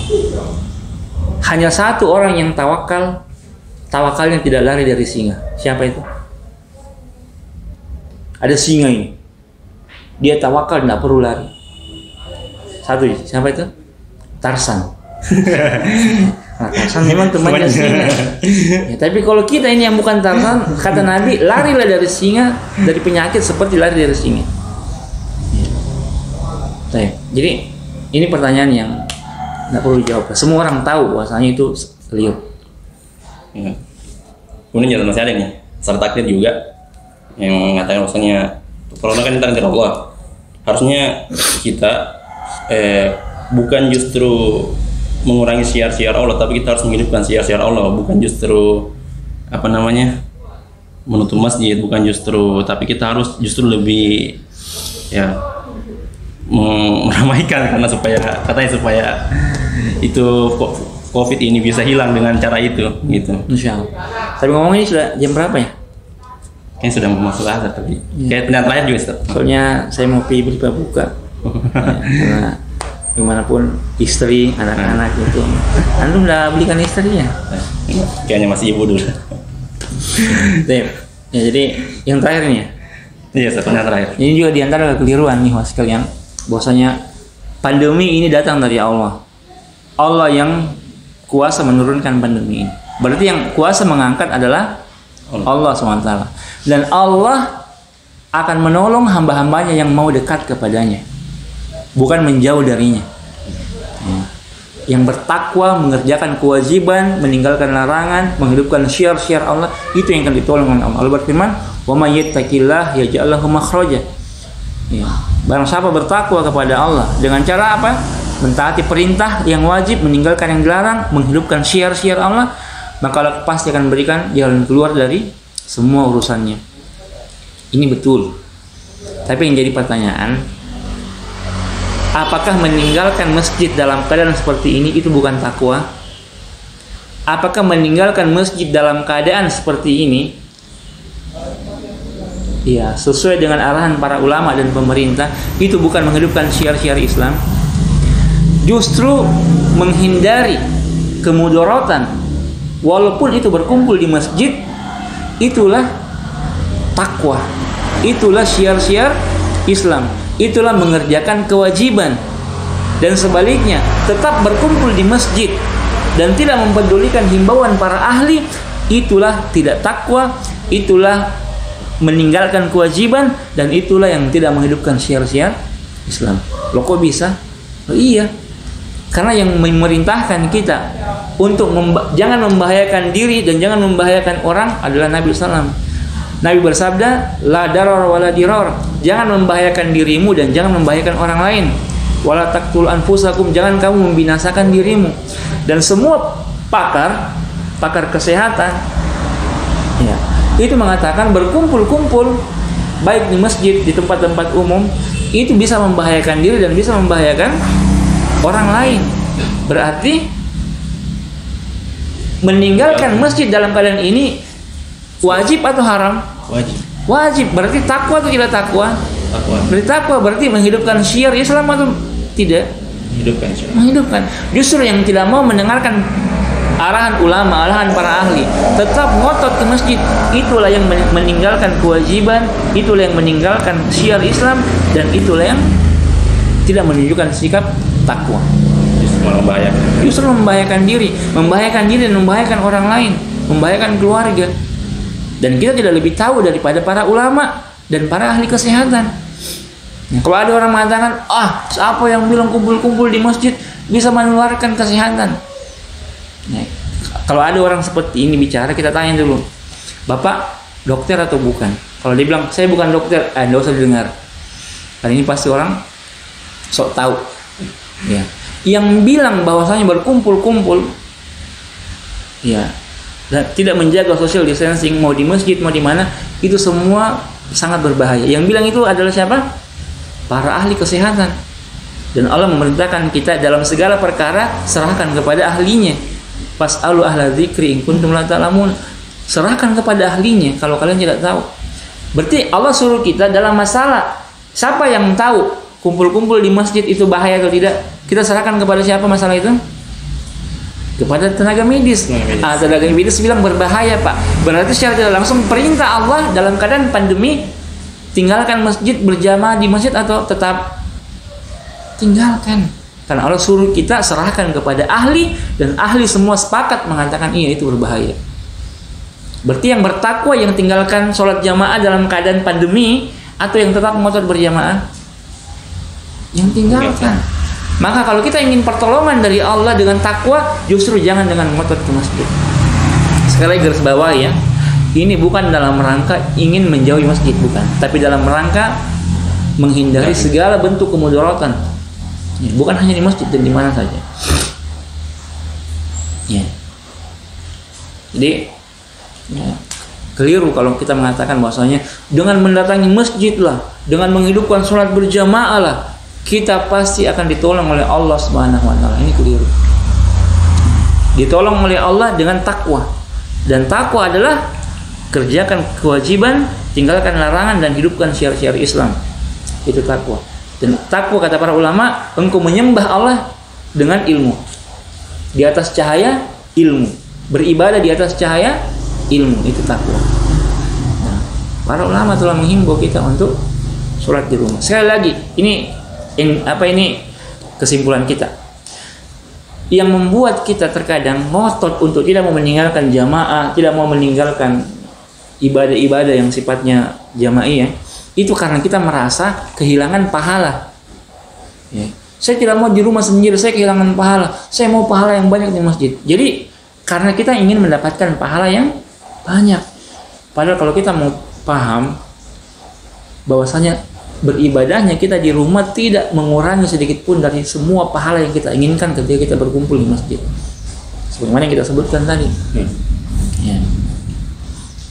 Hanya satu orang yang tawakalnya tidak lari dari singa. Siapa itu? Ada singa ini, dia tawakal tidak perlu lari. Satu, siapa itu? Tarsan. Nah, Tarsan memang temannya singa. Ya, tapi kalau kita ini yang bukan Tarsan, kata Nabi, larilah dari singa, dari penyakit seperti lari dari singa. Ya. Jadi ini pertanyaan yang tidak perlu dijawab. Semua orang tahu bahwasanya itu keliru. Ya. Kemudian jalan masih ada nih, serta takdir juga yang mengatakan bahwasanya corona kan takdir Allah. Harusnya kita bukan justru mengurangi syiar-syiar Allah, tapi kita harus menghidupkan syiar-syiar Allah, bukan justru menutup masjid, bukan justru, tapi kita harus justru lebih ya meramaikan, karena supaya itu COVID ini bisa hilang dengan cara itu, gitu. Insya Allah. Tapi ngomong ini sudah jam berapa ya? Kayaknya sudah mau masuk azhar tadi. Kayak penyanyi terakhir juga, Ustaz. Soalnya saya mau pergi beli buka. Karena gimana pun istri, anak-anak gitu. Antum udah belikan istrinya? Kayaknya masih ibu dulu. Ya, jadi yang terakhir ini ya. Iya, penyanyi terakhir. Ini juga diantara kekeliruan nih mas sekalian. Bahwasanya pandemi ini datang dari Allah. Allah yang kuasa menurunkan pandemi ini. Berarti yang kuasa mengangkat adalah Allah SWT. Dan Allah akan menolong hamba-hambanya yang mau dekat kepadanya, bukan menjauh darinya. Yang bertakwa, mengerjakan kewajiban, meninggalkan larangan, menghidupkan syiar-syiar Allah, itu yang akan ditolong oleh Allah. Allah berfirman, "Wa may yattaqillah yaj'al lahu makhraja." Ya. Barang siapa bertakwa kepada Allah dengan cara apa? Mentaati perintah yang wajib, meninggalkan yang dilarang, menghidupkan syiar-syiar Allah, maka Allah pasti akan berikan jalan keluar dari semua urusannya. Ini betul. Tapi yang jadi pertanyaan, apakah meninggalkan masjid dalam keadaan seperti ini itu bukan takwa? Apakah meninggalkan masjid dalam keadaan seperti ini, ya sesuai dengan arahan para ulama dan pemerintah, itu bukan menghidupkan syiar-syiar Islam? Justru menghindari kemudaratan, walaupun itu berkumpul di masjid, itulah takwa, itulah syiar-syiar Islam, itulah mengerjakan kewajiban. Dan sebaliknya, tetap berkumpul di masjid dan tidak mempedulikan himbauan para ahli, itulah tidak takwa, itulah meninggalkan kewajiban, dan itulah yang tidak menghidupkan syiar-syiar Islam. Loh kok bisa? Oh iya, karena yang memerintahkan kita untuk jangan membahayakan diri dan jangan membahayakan orang adalah Nabi SAW. Nabi bersabda, la darar wala dirar, jangan membahayakan dirimu dan jangan membahayakan orang lain. Wala taqtul anfusakum, jangan kamu membinasakan dirimu. Dan semua pakar kesehatan ya, itu mengatakan berkumpul-kumpul baik di masjid, di tempat-tempat umum, itu bisa membahayakan diri dan bisa membahayakan orang lain. Berarti meninggalkan masjid dalam keadaan ini wajib atau haram? Wajib. Berarti takwa atau tidak takwa? Berarti takwa berarti menghidupkan syiar Islam atau tidak? Menghidupkan. Justru yang tidak mau mendengarkan arahan ulama, arahan para ahli, tetap ngotot ke masjid, itulah yang meninggalkan kewajiban, itulah yang meninggalkan syiar Islam, dan itulah yang tidak menunjukkan sikap takwa. Justru membahayakan diri dan membahayakan orang lain, membahayakan keluarga. Dan kita tidak lebih tahu daripada para ulama dan para ahli kesehatan. Nah, kalau ada orang mengatakan, siapa yang bilang kumpul-kumpul di masjid bisa menularkan kesehatan? Nah, kalau ada orang seperti ini bicara, kita tanya dulu, Bapak dokter atau bukan? Kalau dia bilang saya bukan dokter, nggak usah didengar. Kali ini pasti orang sok tahu. Ya. Yang bilang bahwasanya berkumpul-kumpul, ya, dan tidak menjaga social distancing, mau di masjid mau di mana, itu semua sangat berbahaya. Yang bilang itu adalah siapa? Para ahli kesehatan. Dan Allah memerintahkan kita dalam segala perkara serahkan kepada ahlinya. Fas'alu ahla dzikri in kuntum la ta'lamun. Serahkan kepada ahlinya kalau kalian tidak tahu. Berarti Allah suruh kita dalam masalah siapa yang tahu kumpul-kumpul di masjid itu bahaya atau tidak, kita serahkan kepada siapa masalah itu? Kepada tenaga medis. Tenaga medis bilang berbahaya, Pak. Berarti secara tidak langsung perintah Allah dalam keadaan pandemi, tinggalkan masjid, berjamaah di masjid atau tetap tinggalkan. Karena Allah suruh kita serahkan kepada ahli, dan ahli semua sepakat mengatakan iya itu berbahaya. Berarti yang bertakwa yang tinggalkan sholat jamaah dalam keadaan pandemi, atau yang tetap ngotot berjamaah? Yang tinggalkan. Maka kalau kita ingin pertolongan dari Allah dengan takwa, justru jangan dengan ngotot ke masjid. Sekali lagi garis bawah ya, ini bukan dalam rangka ingin menjauhi masjid, bukan, tapi dalam rangka menghindari segala bentuk kemudaratan. Ya, bukan hanya di masjid dan di mana saja. Ya. Jadi ya, keliru kalau kita mengatakan bahwasanya dengan mendatangi masjid lah, dengan menghidupkan sholat berjamaah lah, kita pasti akan ditolong oleh Allah Subhanahu wa taala. Ini keliru. Ditolong oleh Allah dengan takwa. Dan takwa adalah kerjakan kewajiban, tinggalkan larangan, dan hidupkan syiar-syiar Islam. Itu takwa. Dan takwa kata para ulama, engkau menyembah Allah dengan ilmu. Di atas cahaya ilmu. Beribadah di atas cahaya ilmu, itu takwa. Nah, para ulama telah menghimbau kita untuk sholat di rumah. Sekali lagi, ini kesimpulan kita. Yang membuat kita terkadang ngotot untuk tidak mau meninggalkan jamaah, tidak mau meninggalkan ibadah-ibadah yang sifatnya jama'i ya, itu karena kita merasa kehilangan pahala. Ya. Saya tidak mau di rumah sendiri, saya kehilangan pahala. Saya mau pahala yang banyak di masjid. Jadi karena kita ingin mendapatkan pahala yang banyak. Padahal kalau kita mau paham bahwasanya beribadahnya kita di rumah tidak mengurangi sedikit pun dari semua pahala yang kita inginkan ketika kita berkumpul di masjid. Sebagaimana yang kita sebutkan tadi. Ya.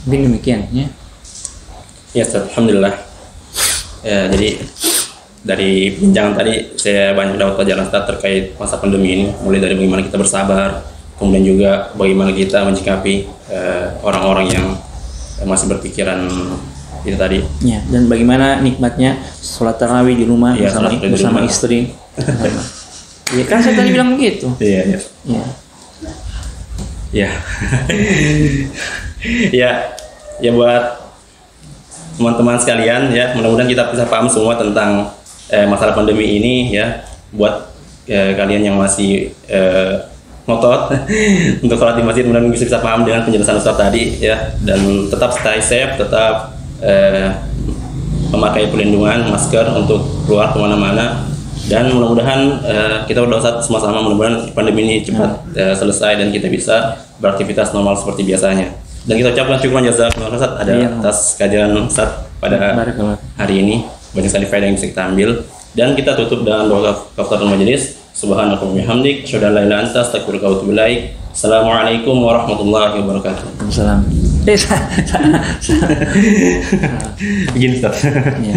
Mungkin demikian ya. Ya, alhamdulillah. Ya, jadi dari perbincangan tadi saya banyak dapat pelajaran terkait masa pandemi ini, mulai dari bagaimana kita bersabar, kemudian juga bagaimana kita menyikapi orang-orang yang masih berpikiran itu tadi. Ya, dan bagaimana nikmatnya sholat tarawih di rumah ya, bersama istri. Ya kan saya tadi bilang begitu. Iya. Ya. Ya. Ya buat teman-teman sekalian ya, mudah-mudahan kita bisa paham semua tentang masalah pandemi ini ya. Buat kalian yang masih ngotot untuk sholat di masjid, mudah-mudahan bisa paham dengan penjelasan Ustaz tadi ya, dan tetap stay safe, tetap memakai pelindungan masker untuk keluar kemana-mana, dan mudah-mudahan kita berdoa sama-sama mudah-mudahan pandemi ini cepat selesai dan kita bisa beraktivitas normal seperti biasanya. Dan kita ucapkan syukur jazakallahu Ustaz atas kajian Ustaz pada hari ini, banyak sekali faedah yang bisa kita ambil, dan kita tutup dengan doa kafaratul majelis. Subhanaka wa bihamdik, asyhadu an la ilaha illa anta, astaghfiruka wa atubu ilaik. Assalamualaikum warahmatullahi wabarakatuh. Waalaikumsalam. Begini Ustaz. Ya.